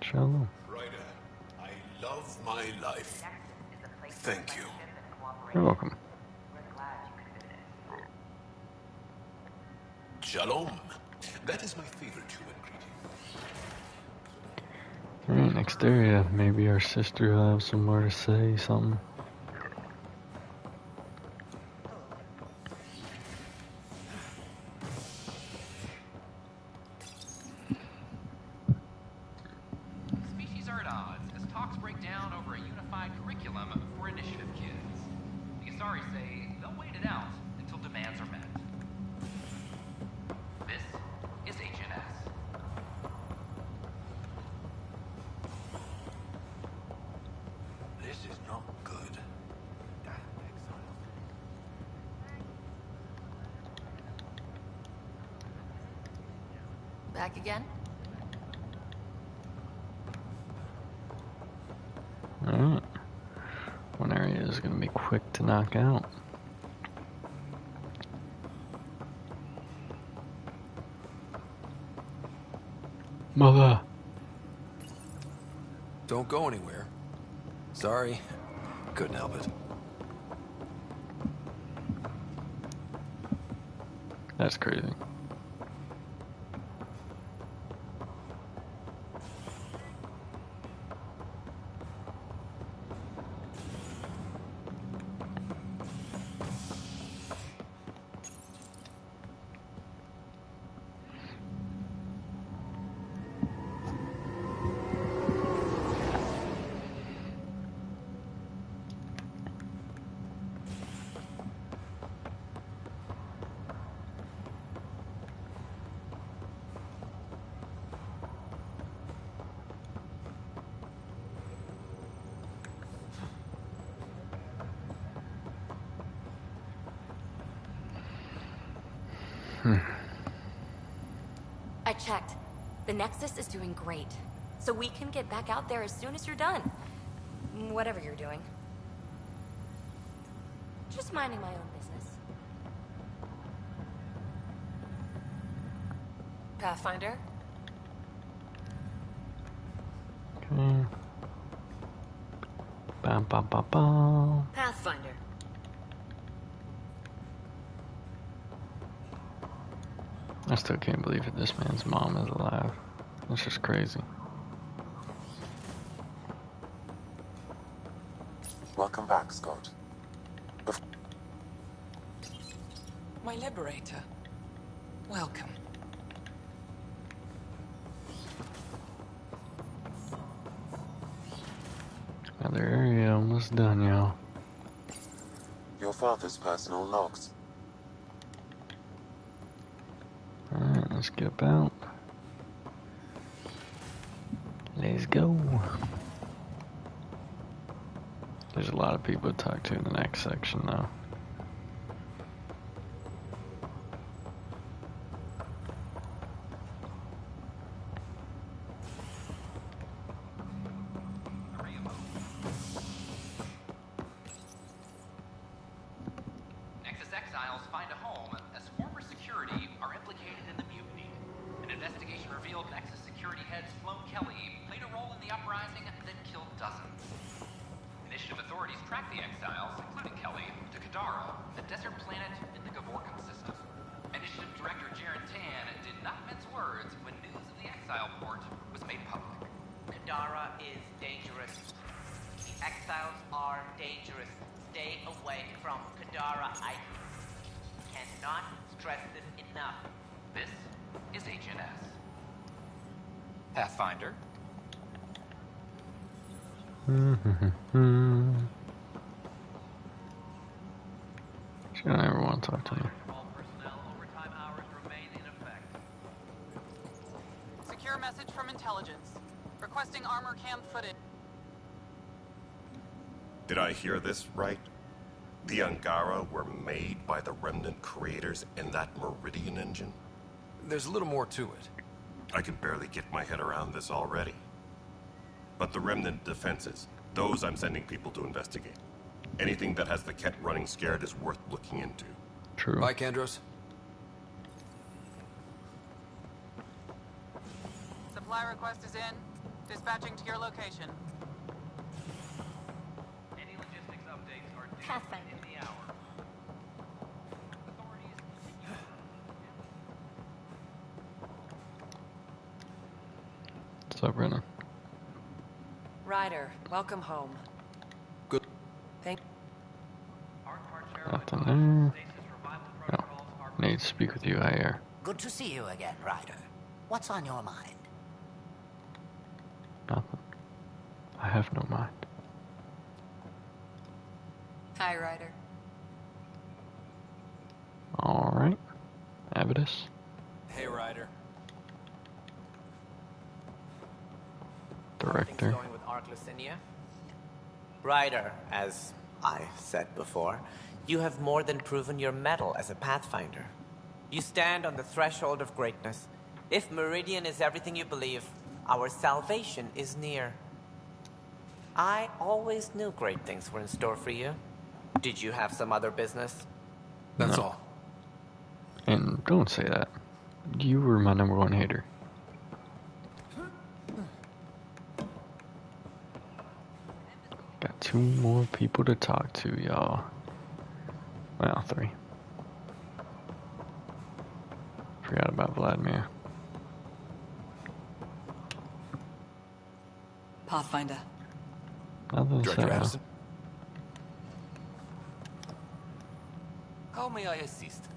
Shalom. Ryder, I love my life. Thank you. You're welcome. Shalom. That is my favorite human greeting. Alright, next area. Maybe our sister will have some more to say, something. Species are at odds as talks break down over a unified curriculum for initiative kids. The Asari say they'll wait it out until demands are met. This is HNS. This is not good. Back again? Alright. One area is going to be quick to knock out. Mother! Don't go anywhere. Sorry. Couldn't help it. That's crazy. I checked. The Nexus is doing great. So we can get back out there as soon as you're done. Whatever you're doing. Just minding my own business. Pathfinder? Okay. Bam, bam, bam, bam. Pathfinder. I still can't believe it. This man's mom is alive. It's just crazy. Welcome back, Scott. My liberator. Welcome. Another area almost done, y'all. Your father's personal logs. Alright, let's get about. Let's go. There's a lot of people to talk to in the next section, though. Nexus exiles find a home as former security are implicated in the mutiny. An investigation revealed Nexus security head Sloan Kelly played a role in the uprising that killed dozens. Initiative authorities tracked the exiles, including Kelly, to Kadara, a desert planet in the Gavorkan system. Initiative Director Jaren Tan did not mince words when news of the exile port was made public. Kadara is dangerous. The exiles are dangerous. Stay away from Kadara. I cannot stress this enough. This is HNS. Pathfinder. She don't ever want to talk to me. Secure message from intelligence. Requesting armor cam footage. Did I hear this right? The Angara were made by the Remnant creators in that Meridian engine? There's a little more to it. I can barely get my head around this already. But the Remnant defenses, those I'm sending people to investigate. Anything that has the Ket running scared is worth looking into. True. Bye, Kandros. Supply request is in. Dispatching to your location. Any logistics updates are due Pathfinder. in the hour. What's up, Brennan? Ryder, welcome home. Good. Thank. Nothing there. No. Need to speak with you, Jair. Good to see you again, Ryder. What's on your mind? Nothing. I have no mind. Hi, Ryder. Alright. Avidus. Hey, Ryder. Director. Going with Arc Lucinia? Ryder, as I said before, you have more than proven your mettle as a Pathfinder. You stand on the threshold of greatness. If Meridian is everything you believe, our salvation is near. I always knew great things were in store for you. Did you have some other business? That's No. all. And don't say that. You were my #1 hater. Got 2 more people to talk to, y'all. Well, 3. Forgot about Vladimir. Pathfinder. Nothing to say. Director huh? Addison. How may I assist?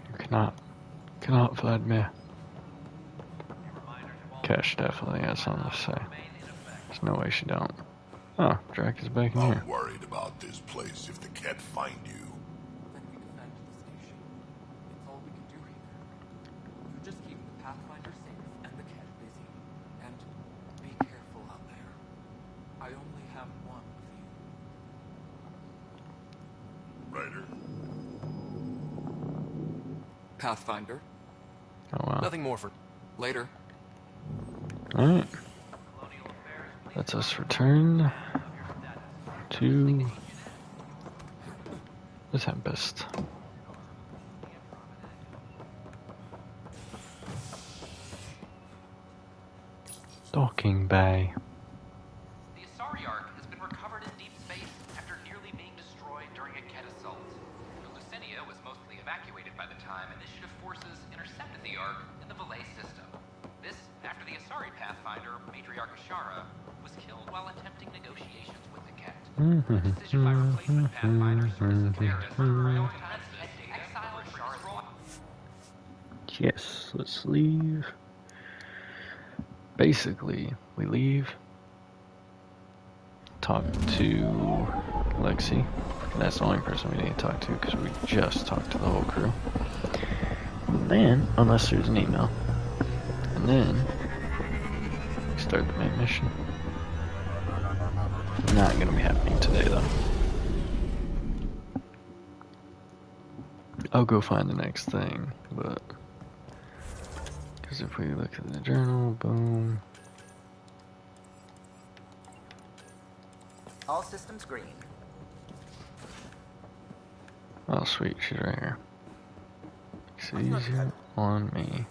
You cannot, Vladimir. Cash definitely has something to say. There's no way she don't. Oh, Drac is back in here. I'm worried about this place if the Ket find you. Then we defend the station. It's all we can do here. You just keep the Pathfinder safe and the Ket busy. And be careful out there. I only have one of you. Ryder. Pathfinder. Oh wow. Nothing more for later. Alright. Let us return to the Tempest. Docking Bay. The Asari Ark has been recovered in deep space after nearly being destroyed during a Ket assault. Lucinia was mostly evacuated by the time Initiative forces intercepted the Ark in the Valet system. This after the Asari Pathfinder, Matriarch Ashara, was killed while attempting negotiations with the Ket. A decision by replacement Pathfinder Services Varys prioritized Ket data exiled for Ashara. Yes, let's leave. Basically, we leave, talk to Lexi. That's the only person we need to talk to because we just talked to the whole crew. And then, unless there's an email, and then we start the main mission. Not gonna be happening today though. I'll go find the next thing, but because if we look at the journal, boom. All systems green. Oh sweet, she's right here. Makes it easier on me.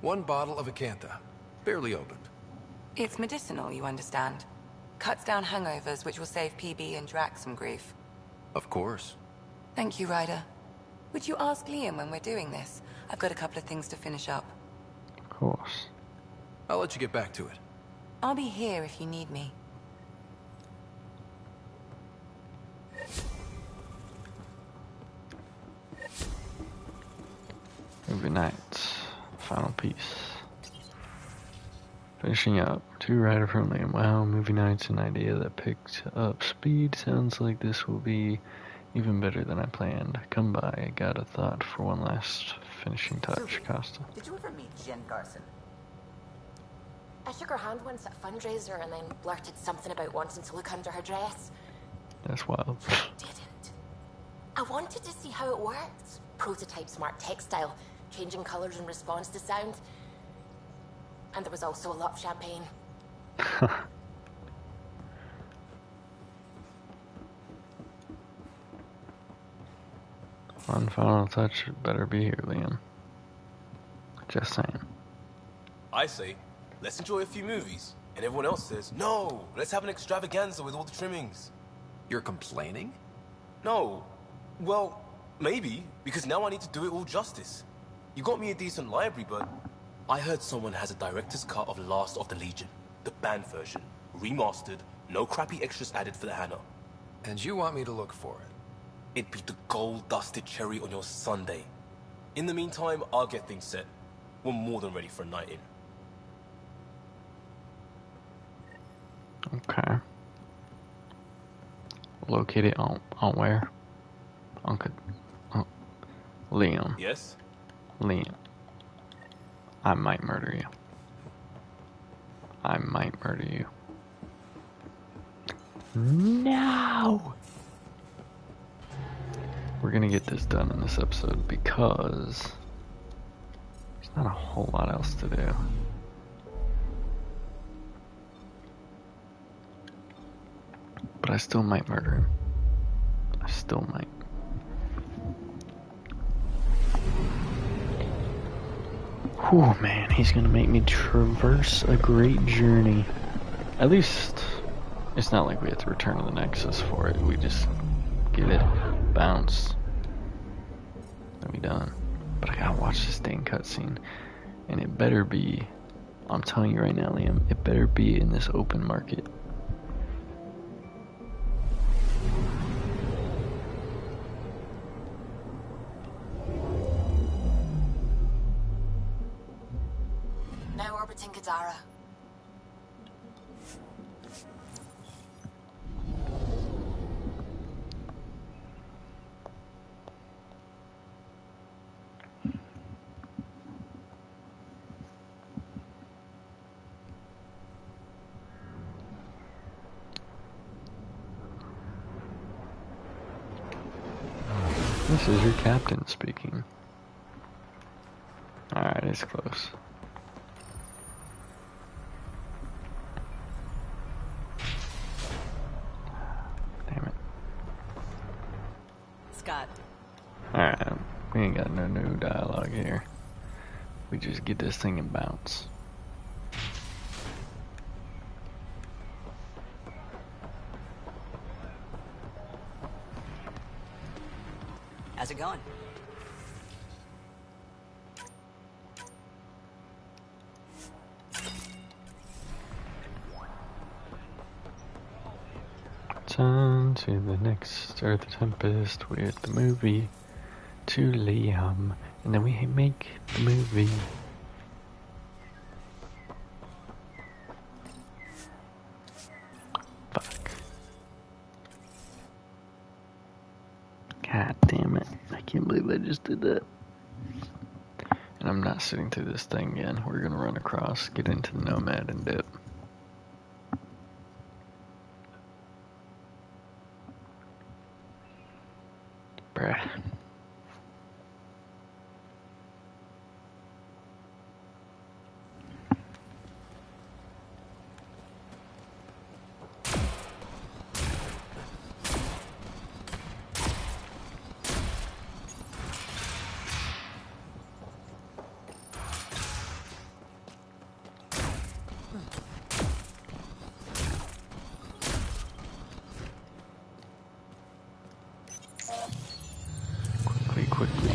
One bottle of Acantha, barely opened. It's medicinal, you understand. Cuts down hangovers, which will save PB and Drax some grief. Of course. Thank you, Ryder. Would you ask Liam when we're doing this? I've got a couple of things to finish up. Of course. I'll let you get back to it. I'll be here if you need me. Movie nights. Final piece. Finishing up. To Ryder from Liam. Wow, movie night's an idea that picked up speed. Sounds like this will be even better than I planned. Come by. I got a thought for one last finishing touch, Sophie, Costa. did you ever meet Jen Garson? I shook her hand once at a fundraiser and then blurted something about wanting to look under her dress. That's wild. I wanted to see how it worked. Prototype smart textile, changing colours in response to sound. And there was also a lot of champagne. One final touch better be here, Liam. Just saying. I say, let's enjoy a few movies. And everyone else says, no, let's have an extravaganza with all the trimmings. You're complaining? No. Well, maybe, because now I need to do it all justice. You got me a decent library, but I heard someone has a director's cut of Last of the Legion. The banned version. Remastered, no crappy extras added for the Hannah. And you want me to look for it? It'd be the gold-dusted cherry on your sundae. In the meantime, I'll get things set. We're more than ready for a night in. Okay. Located on where? Uncle. Oh, Liam. Yes? Liam. I might murder you. I might murder you. No! We're gonna get this done in this episode because there's not a whole lot else to do. But I still might murder him. I still might. Whew, man, he's gonna make me traverse a great journey. At least, it's not like we have to return to the Nexus for it. We just get it, bounce, then we done. But I gotta watch this dang cutscene. And it better be, I'm telling you right now, Liam, it better be in this open market. Now orbiting Kadara. This is your captain speaking. Alright, it's close. Damn it. Scott. Alright, we ain't got no new dialogue here. We just get this thing and bounce. How's it going? It's on to the next Earth Tempest with the movie to Liam, and then we make the movie. Fuck. God damn it. I can't believe I just did that. And I'm not sitting through this thing again. We're gonna run across, get into the Nomad and dip. Bruh.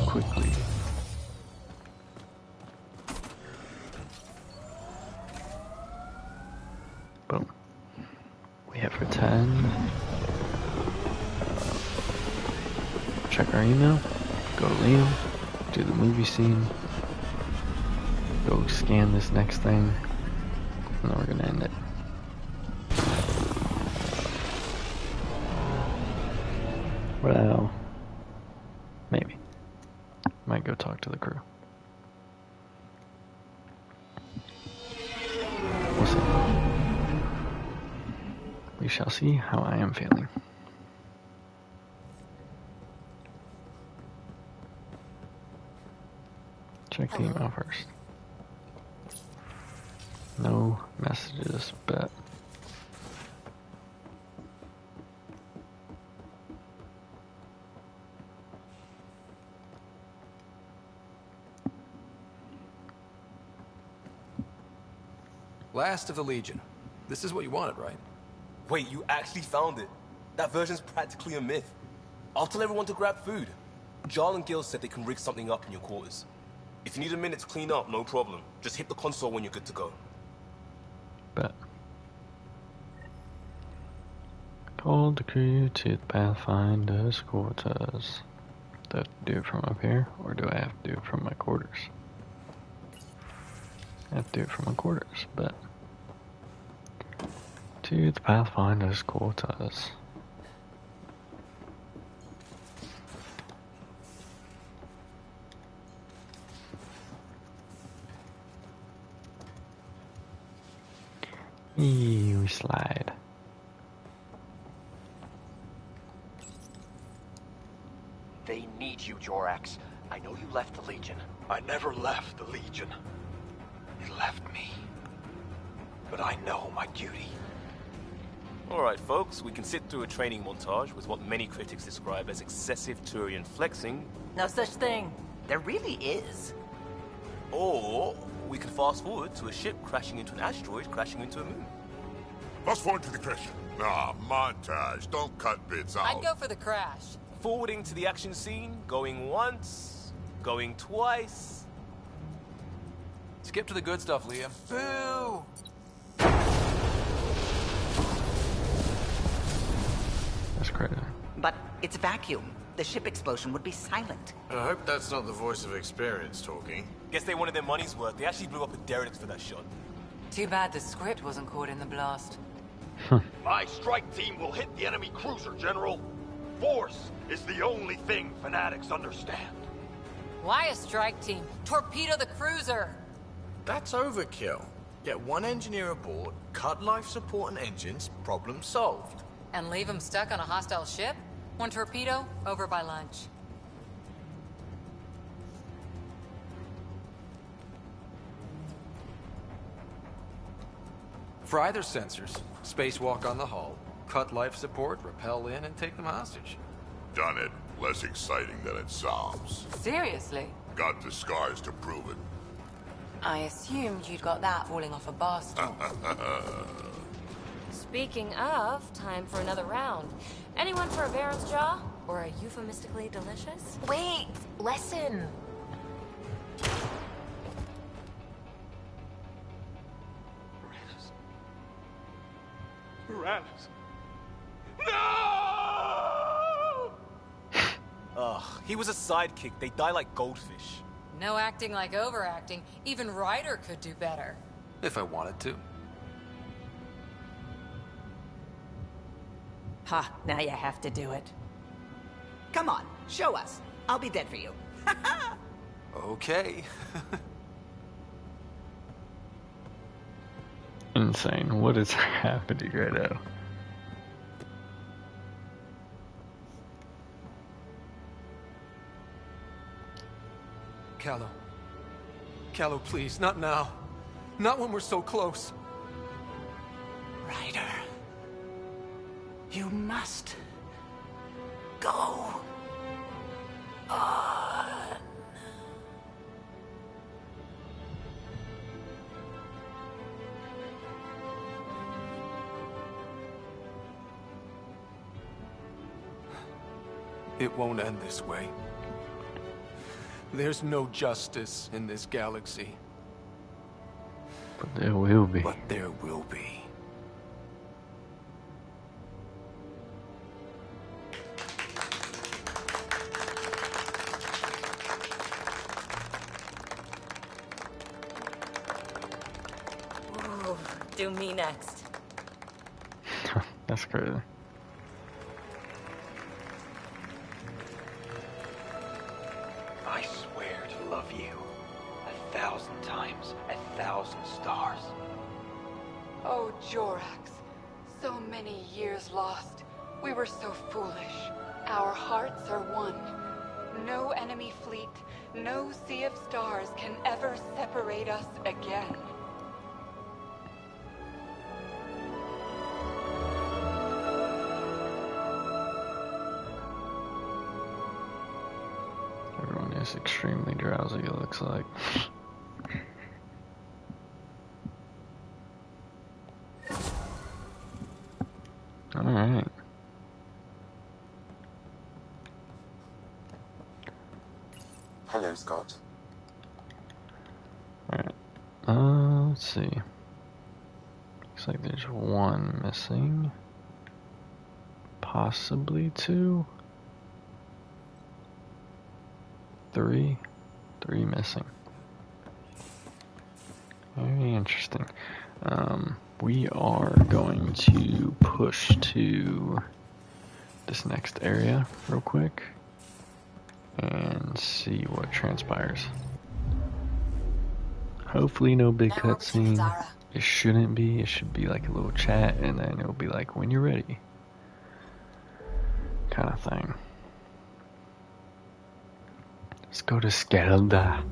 Quickly. Boom. We have for 10. Check our email. Go to Liam. Do the movie scene. Go scan this next thing. And then we're gonna end it. Well, maybe. Might go talk to the crew. We'll see. We shall see how I am feeling. Check the email first. No messages, but Last of the Legion. This is what you wanted, right? Wait, you actually found it? That version's practically a myth. I'll tell everyone to grab food. Jarl and Gil said they can rig something up in your quarters. If you need a minute to clean up, no problem. Just hit the console when you're good to go. bet. Call the crew to the Pathfinder's quarters. Do I have to do it from up here, or do I have to do it from my quarters? I have to do it from my quarters, but to the Pathfinder's quarters. We slide. They need you, Jorax. I know you left the Legion. I never left the Legion. It left me. But I know my duty. Alright folks, we can sit through a training montage with what many critics describe as excessive Turian flexing. No such thing. There really is. Or we can fast forward to a ship crashing into an asteroid crashing into a moon. Fast forward to the crash. Nah, montage. Don't cut bits out. I'd go for the crash. Forwarding to the action scene, going once, going twice. Skip to the good stuff, Liam. Boo! That's crazy. But it's a vacuum. The ship explosion would be silent. I hope that's not the voice of experience talking. Guess they wanted their money's worth. They actually blew up a derelict for that shot. Too bad the script wasn't caught in the blast. My strike team will hit the enemy cruiser, General. Force is the only thing fanatics understand. Why a strike team? Torpedo the cruiser! That's overkill. Get one engineer aboard, cut life support and engines, problem solved. And leave them stuck on a hostile ship? One torpedo, over by lunch. Fry their sensors, spacewalk on the hull, cut life support, rappel in, and take them hostage. Done it. Less exciting than it sounds. Seriously? Got the scars to prove it. I assumed you'd got that falling off a bar stool. Speaking of, time for another round. Anyone for a Baron's Jaw? Or a euphemistically delicious? Wait, listen. Ravis. Ugh, he was a sidekick. They die like goldfish. No acting like overacting. Even Ryder could do better. If I wanted to. Ha, now you have to do it. Come on, show us. I'll be dead for you. Okay. Insane. What is happening right now? Callow. Callow, please, not now. Not when we're so close. Ryder. You must go on. It won't end this way. There's no justice in this galaxy. But there will be. But there will be. Ooh, do me next. That's crazy. I swear to love you 1,000 times, 1,000 stars. Oh, Jorax. So many years lost. We were so foolish. Our hearts are one. No enemy fleet, no sea of stars can ever separate us again. Everyone is extremely drowsy, it looks like. Alright. Hello, Scott. Alright. Let's see. Looks like there's one missing. Possibly two. Three missing. Very interesting. We are going to push to this next area real quick and see what transpires. Hopefully no big cutscene. It shouldn't be. It should be like a little chat and then it'll be like when you're ready kind of thing. Let's go to Skelda.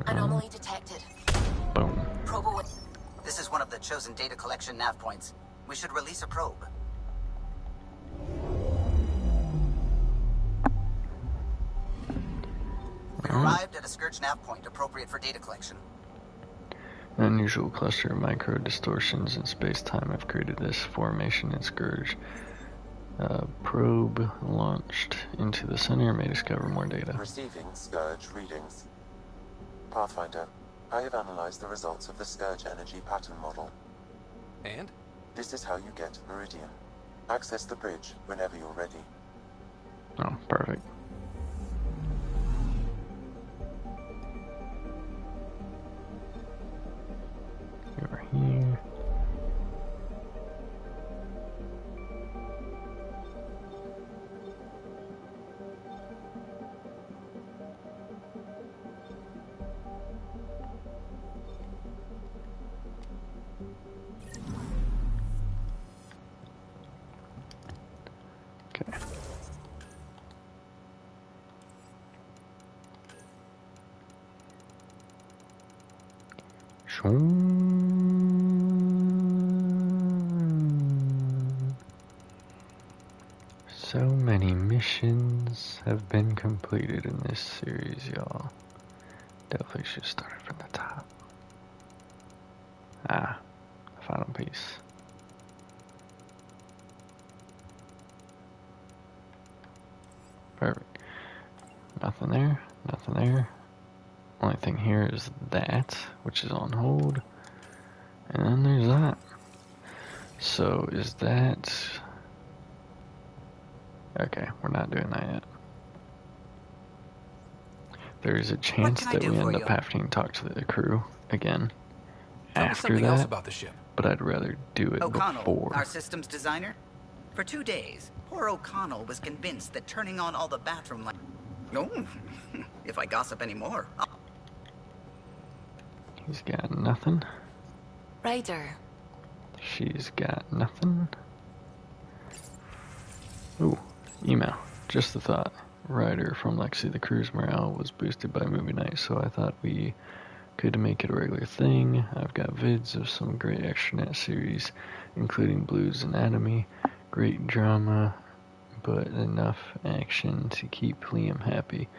Anomaly detected. Boom. Probo. This is one of the chosen data collection nav points. We should release a probe. We arrived at a Scourge nav point appropriate for data collection. An unusual cluster of micro distortions in space-time have created this formation in Scourge. Probe launched into the center may discover more data. Receiving Scourge readings. Pathfinder, I have analyzed the results of the Scourge energy pattern model. And? This is how you get Meridian. Access the bridge whenever you're ready. Oh, perfect. Over here. So many missions have been completed in this series, y'all. Definitely should start from the top. Final piece. Perfect. Nothing there, nothing there. Only thing here is that, which is on hold. And then there's that. So is that... Okay, we're not doing that yet. There is a chance that we end up having to talk to the crew again after that, about the ship. but I'd rather do it O'Connell, before. our systems designer? For 2 days, poor O'Connell was convinced that turning on all the bathroom lights... No, if I gossip anymore. He's got nothing. Ryder. She's got nothing. Ooh, email. Just the thought. Ryder from Lexi, the crew's morale was boosted by movie night, so I thought we could make it a regular thing. I've got vids of some great extranet series, including Blues Anatomy. Great drama, but enough action to keep Liam happy.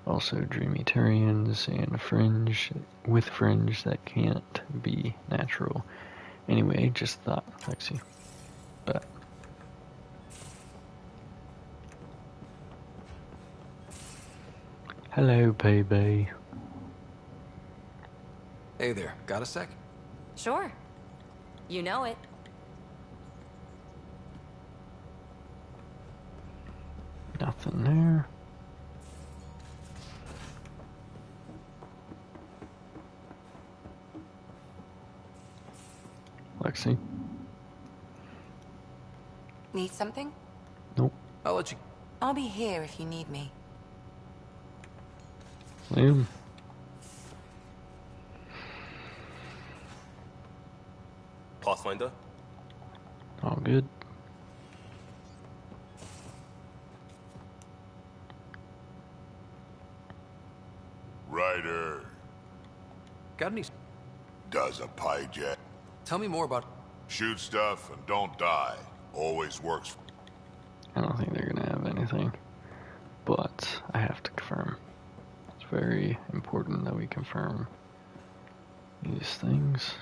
Also Dreamitarians and Fringe, with Fringe that can't be natural. Anyway, just thought, Lexi. But hello, baby. Hey there, got a sec? Sure. You know it. Nothing there. Lexi. Need something? Nope. I'll let you... I'll be here if you need me. Liam. Pathfinder? All good. Ryder. Got any... Does a pie jet. Tell me more about... Shoot stuff and don't die. Always works. I don't think they're gonna have anything, but I have to confirm. It's very important that we confirm these things.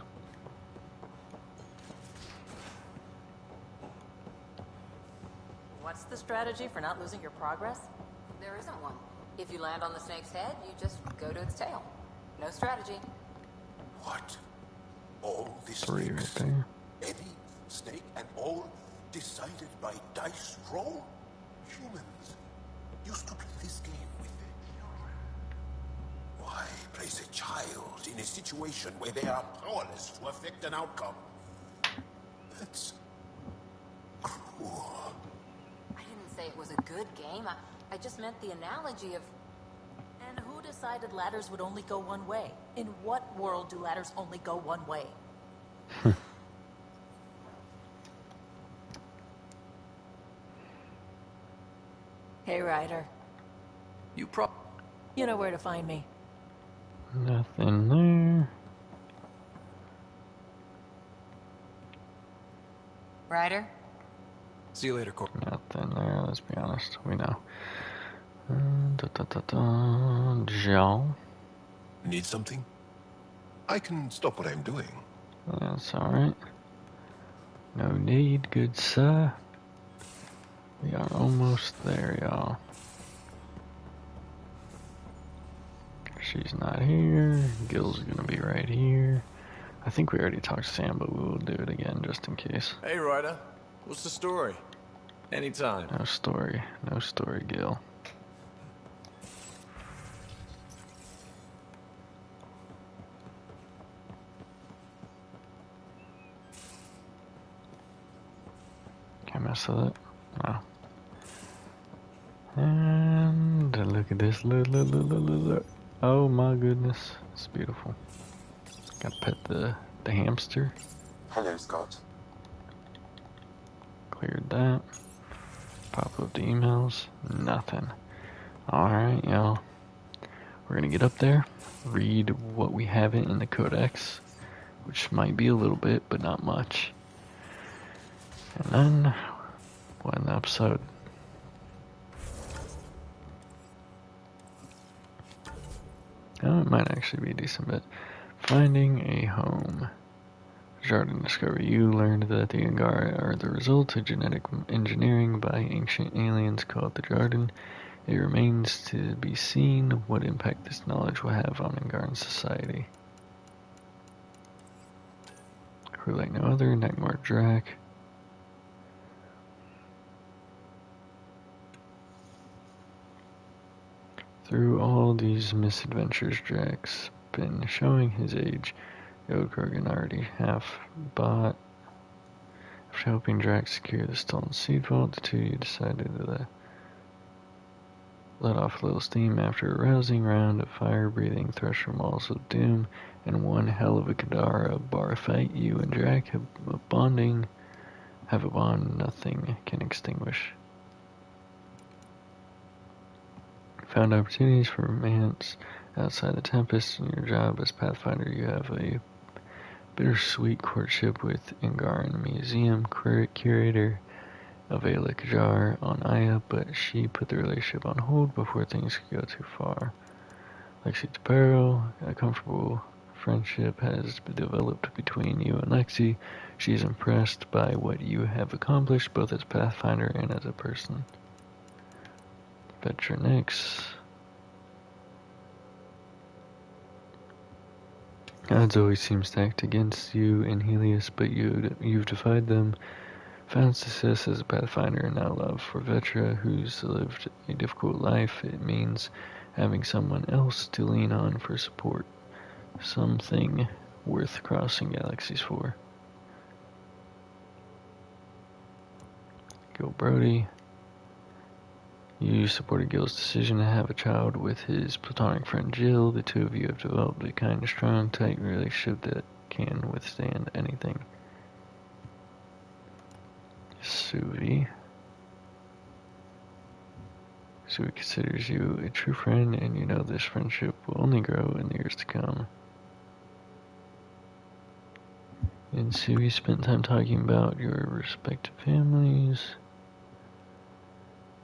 What's the strategy for not losing your progress? There isn't one. If you land on the snake's head, you just go to its tail. No strategy. What? All this 3 right there. Eddie, Snake, and all decided by dice roll? Humans used to play this game with their children. Why place a child in a situation where they are powerless to affect an outcome? That's cruel. I didn't say it was a good game. I just meant the analogy of... And who decided ladders would only go one way? In what world do ladders only go one way? Hey, Ryder. You know where to find me. Nothing there. Ryder? See you later, Cor. Nothing there, let's be honest. We know. Jean. Need something? I can stop what I'm doing. That's alright. No need, good sir. We are almost there, y'all. She's not here. Gil's gonna be right here. I think we already talked to Sam, but we will do it again just in case. Hey, Ryder. What's the story? Anytime. No story. No story, Gil. Can I mess with it? No. And look at this. Look. Oh my goodness. It's beautiful. Gotta pet the hamster. Hello, Scott. Cleared that. Pop up the emails. Nothing. Alright, y'all. We're gonna get up there, read what we have in the codex, which might be a little bit, but not much. And then we'll end the episode. Oh, it might actually be a decent bit. Finding a home. Jardin discovery. You learned that the Angara are the result of genetic engineering by ancient aliens called the Jardin. It remains to be seen what impact this knowledge will have on Angaran society. Crew like no other, Nightmare Drac. Through all these misadventures, Drac's been showing his age. The old Krogan already half bought. After helping Drac secure the stolen seed vault, the two of you decided to let off a little steam after a rousing round of fire-breathing Thresher Mauls of Doom and one hell of a Kadara bar fight. You and Drac have a bond nothing can extinguish. Found opportunities for romance outside the Tempest. In your job as Pathfinder, you have a bittersweet courtship with Angaran Museum curator Avela Kajar on Aya, but she put the relationship on hold before things could go too far. Lexi Tapero, a comfortable friendship has developed between you and Lexi. She is impressed by what you have accomplished, both as Pathfinder and as a person. Vetronix. Odds always seem stacked against you and Helios, but you've defied them. Found success as a Pathfinder and now love for Vetra, who's lived a difficult life. It means having someone else to lean on for support. Something worth crossing galaxies for. Gil Brody. You supported Gil's decision to have a child with his platonic friend Jill. The two of you have developed a kind of strong, tight relationship that can withstand anything. Suvi. Suvi considers you a true friend, and you know this friendship will only grow in the years to come. And Suvi spent time talking about your respective families.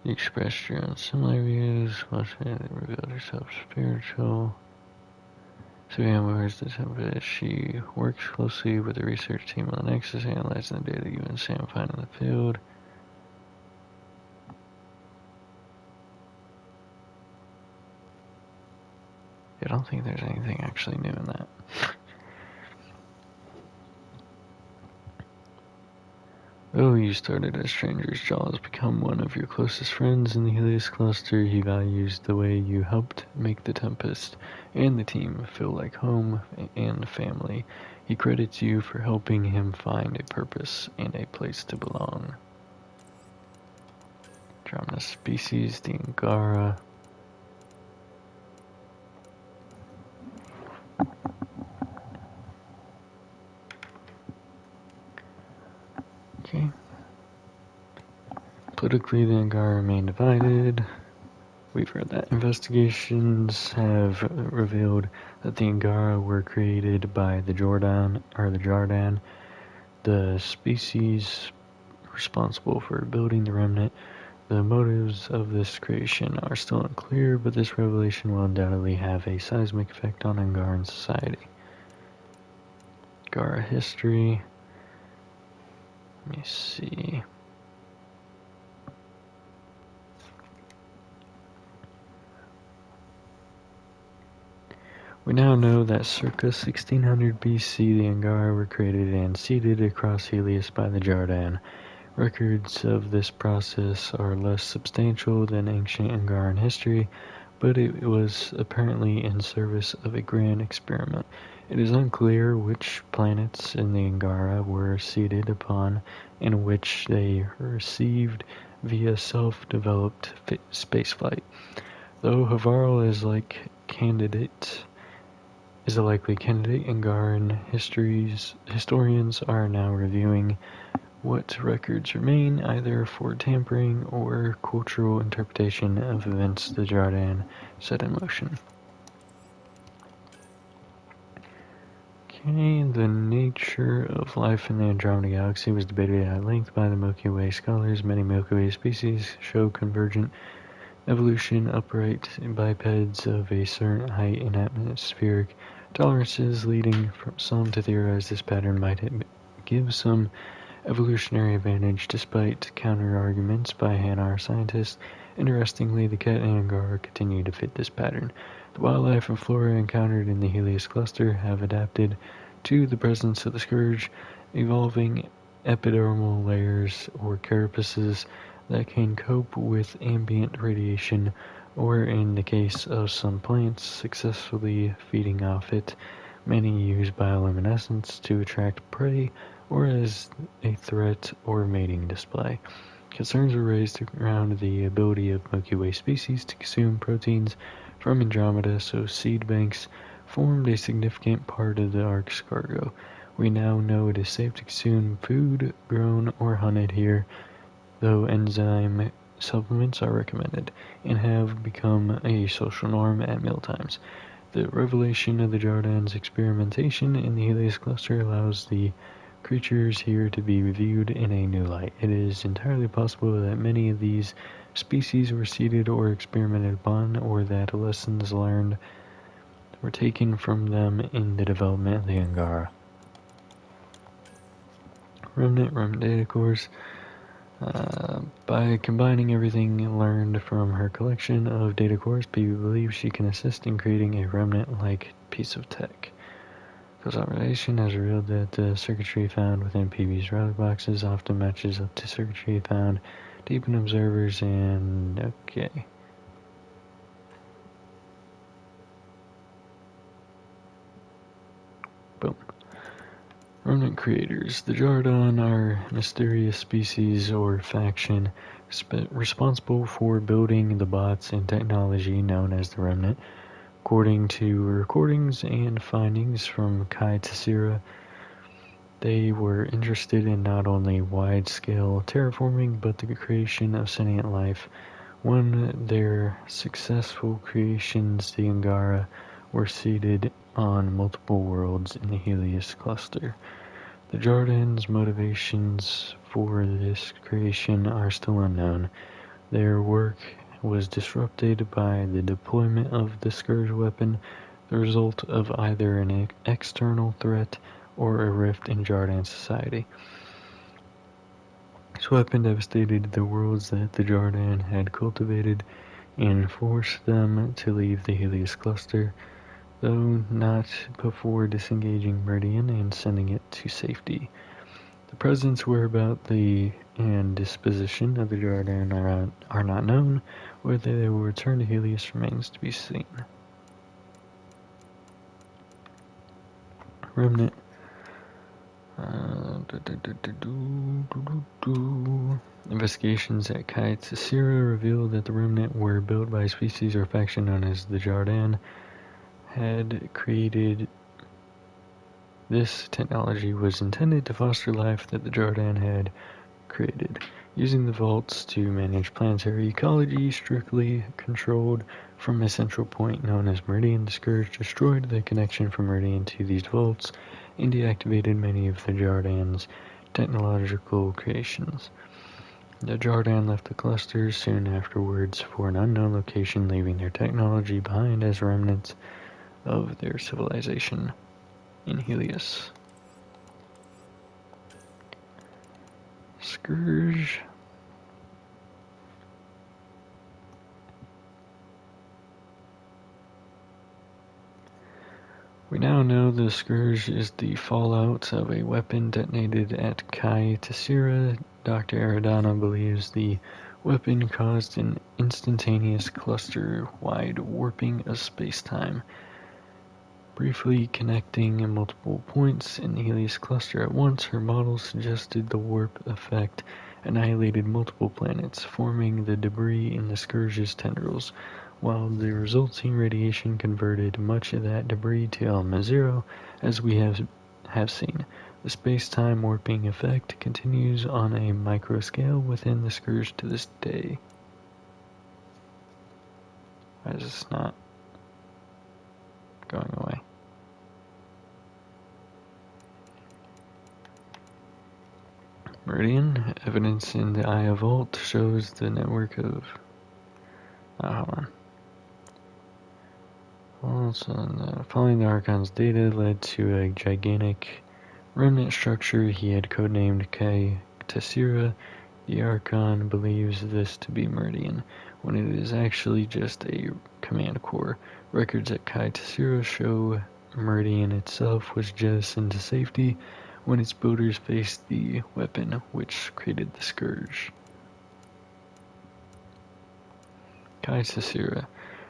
You expressed your own similar views, much revealed herself spiritual. Suvi unwavers the Tempest. She works closely with the research team on the Nexus, analyzing the data you and Sam find in the field. I don't think there's anything actually new in that. Though you started as strangers, Jaw has become one of your closest friends in the Helios cluster. He values the way you helped make the Tempest and the team feel like home and family. He credits you for helping him find a purpose and a place to belong. Drama species, the Angara. Okay. Politically, the Angara remain divided. We've heard that investigations have revealed that the Angara were created by the Jordan, the species responsible for building the remnant. The motives of this creation are still unclear, but this revelation will undoubtedly have a seismic effect on Angaran society. Angara history. Let me see. We now know that circa 1600 BC the Angara were created and seeded across Helios by the Jordan. Records of this process are less substantial than ancient Angaran history, but it was apparently in service of a grand experiment. It is unclear which planets in the Angara were seeded upon and which they received via self-developed spaceflight. Though Havarl is a likely candidate, Angaran historians are now reviewing what records remain, either for tampering or cultural interpretation of events the Jordan set in motion. Okay, the nature of life in the Andromeda Galaxy was debated at length by the Milky Way scholars. Many Milky Way species show convergent evolution, upright bipeds of a certain height and atmospheric tolerances, leading some to theorize this pattern might give some evolutionary advantage, despite counter-arguments by Hanar scientists. Interestingly, the cat and Angara continue to fit this pattern. The wildlife and flora encountered in the Helios cluster have adapted to the presence of the scourge, evolving epidermal layers or carapaces that can cope with ambient radiation, or in the case of some plants, successfully feeding off it. Many use bioluminescence to attract prey or as a threat or mating display. Concerns were raised around the ability of Milky Way species to consume proteins from Andromeda, so seed banks formed a significant part of the Ark's cargo. We now know it is safe to consume food grown or hunted here, though enzyme supplements are recommended, and have become a social norm at mealtimes. The revelation of the Jordan's experimentation in the Helios cluster allows the creatures here to be viewed in a new light. It is entirely possible that many of these species were seeded or experimented upon, or that lessons learned were taken from them in the development of the Angara. Remnant data cores. By combining everything learned from her collection of data cores, PB believes she can assist in creating a remnant-like piece of tech. Consolidation has revealed that the circuitry found within PB's relic boxes often matches up to circuitry found deep in observers and... okay. Boom. Remnant creators. The Jardon are mysterious species or faction responsible for building the bots and technology known as the Remnant. According to recordings and findings from Kai Tessera, they were interested in not only wide-scale terraforming, but the creation of sentient life. When their successful creations, the Angara, were seeded on multiple worlds in the Helios cluster. The Jordan's motivations for this creation are still unknown. Their work was disrupted by the deployment of the Scourge weapon, the result of either an external threat or a rift in Jordan society. This weapon devastated the worlds that the Jordan had cultivated and forced them to leave the Helios cluster, though not before disengaging Meridian and sending it to safety. The presence, whereabouts, and disposition of the Jordan are not known. Whether they will return to Helios remains to be seen. Remnant. Investigations at Kai Tessera revealed that the Remnant were built by a species or faction known as the Jordan. Had created this technology was intended to foster life that the Jordan had created, using the vaults to manage planetary ecology, strictly controlled from a central point known as Meridian. The Scourge destroyed the connection from Meridian to these vaults and deactivated many of the Jordan's technological creations. The Jordan left the clusters soon afterwards for an unknown location, leaving their technology behind as remnants of their civilization in Helios. Scourge. We now know the Scourge is the fallout of a weapon detonated at Kai Tessera. Dr. Aradana believes the weapon caused an instantaneous cluster-wide warping of space-time, briefly connecting multiple points in the Helios cluster at once. Her model suggested the warp effect annihilated multiple planets, forming the debris in the Scourge's tendrils, while the resulting radiation converted much of that debris to element zero, as we have seen. The space-time warping effect continues on a microscale within the Scourge to this day. Why is this not going away? Meridian. Evidence in the Aya Vault shows the network of... hold on. Following the Archon's data led to a gigantic remnant structure he had codenamed Kai Tessera. The Archon believes this to be Meridian, when it is actually just a command core. Records at Kai Tessera show Meridian itself was jettisoned to safety when its builders faced the weapon which created the Scourge. Kai Tessera.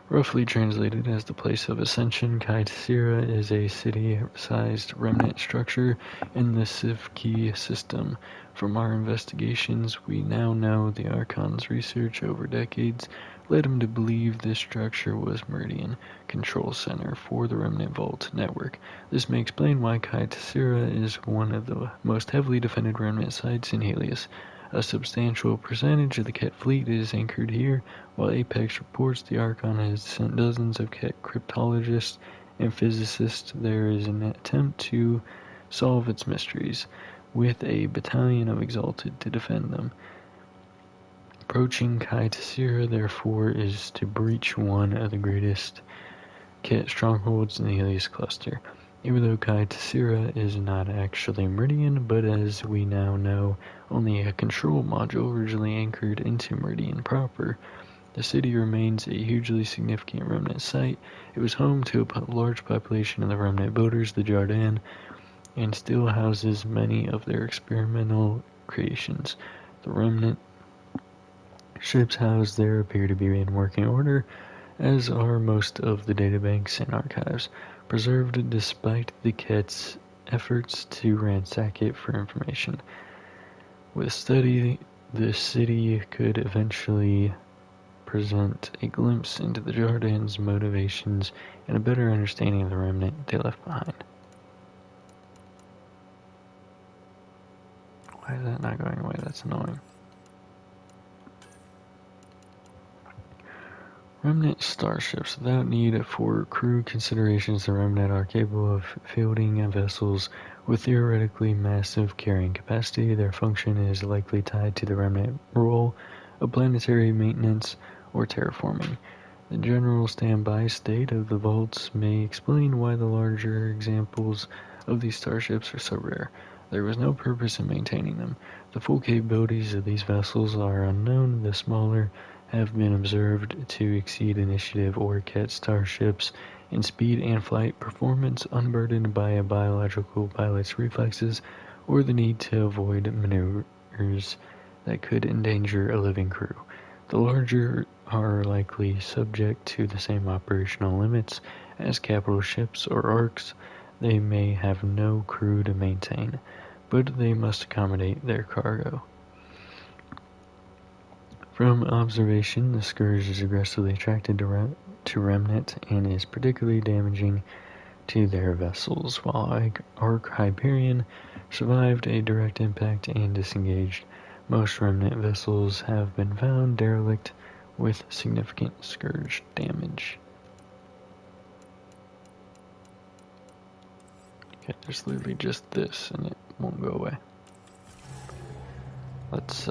Roughly translated as the place of ascension, Kai Tessera is a city-sized remnant structure in the Sivki system. From our investigations, we now know the Archon's research over decades led him to believe this structure was Meridian, control center for the Remnant Vault network. This may explain why Kai Tessera is one of the most heavily defended remnant sites in Helios. A substantial percentage of the Ket fleet is anchored here, while Apex reports the Archon has sent dozens of Ket cryptologists and physicists. There is an attempt to solve its mysteries, with a battalion of Exalted to defend them. Approaching Kai Tessera, therefore, is to breach one of the greatest Ket strongholds in the Helios cluster. Even though Kai Tessera is not actually Meridian, but as we now know, only a control module originally anchored into Meridian proper, the city remains a hugely significant remnant site. It was home to a large population of the remnant builders, the Jardin, and still houses many of their experimental creations. The remnant ships housed there appear to be in working order, as are most of the databanks and archives, preserved despite the Ket's efforts to ransack it for information. With study, the city could eventually present a glimpse into the Jardins' motivations and a better understanding of the remnant they left behind. Why is that not going away? That's annoying. Remnant starships. Without need for crew considerations, the Remnant are capable of fielding vessels with theoretically massive carrying capacity. Their function is likely tied to the Remnant role of planetary maintenance or terraforming. The general standby state of the vaults may explain why the larger examples of these starships are so rare. There was no purpose in maintaining them. The full capabilities of these vessels are unknown. The smaller have been observed to exceed Initiative or Ket starships in speed and flight performance, unburdened by a biological pilot's reflexes or the need to avoid maneuvers that could endanger a living crew. The larger are likely subject to the same operational limits as capital ships or arcs. They may have no crew to maintain, but they must accommodate their cargo. From observation, the Scourge is aggressively attracted to Remnant and is particularly damaging to their vessels, while Arc Hyperion survived a direct impact and disengaged. Most Remnant vessels have been found derelict with significant Scourge damage. Okay, there's literally just this and it won't go away. Let's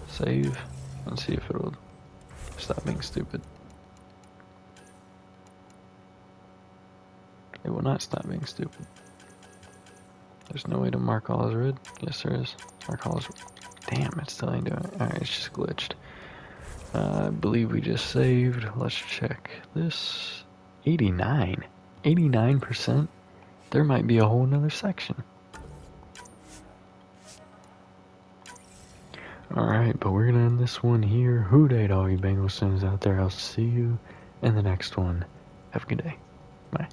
save and see if it'll stop being stupid. It will not stop being stupid. There's no way to mark all as red. Yes, there is. Mark all as red. Damn, it still ain't doing it. Alright, it's just glitched. I believe we just saved. Let's check this. 89. 89%? There might be a whole nother section. Alright, but we're gonna end this one here. Who day to all you Bengals fans out there. I'll see you in the next one. Have a good day. Bye.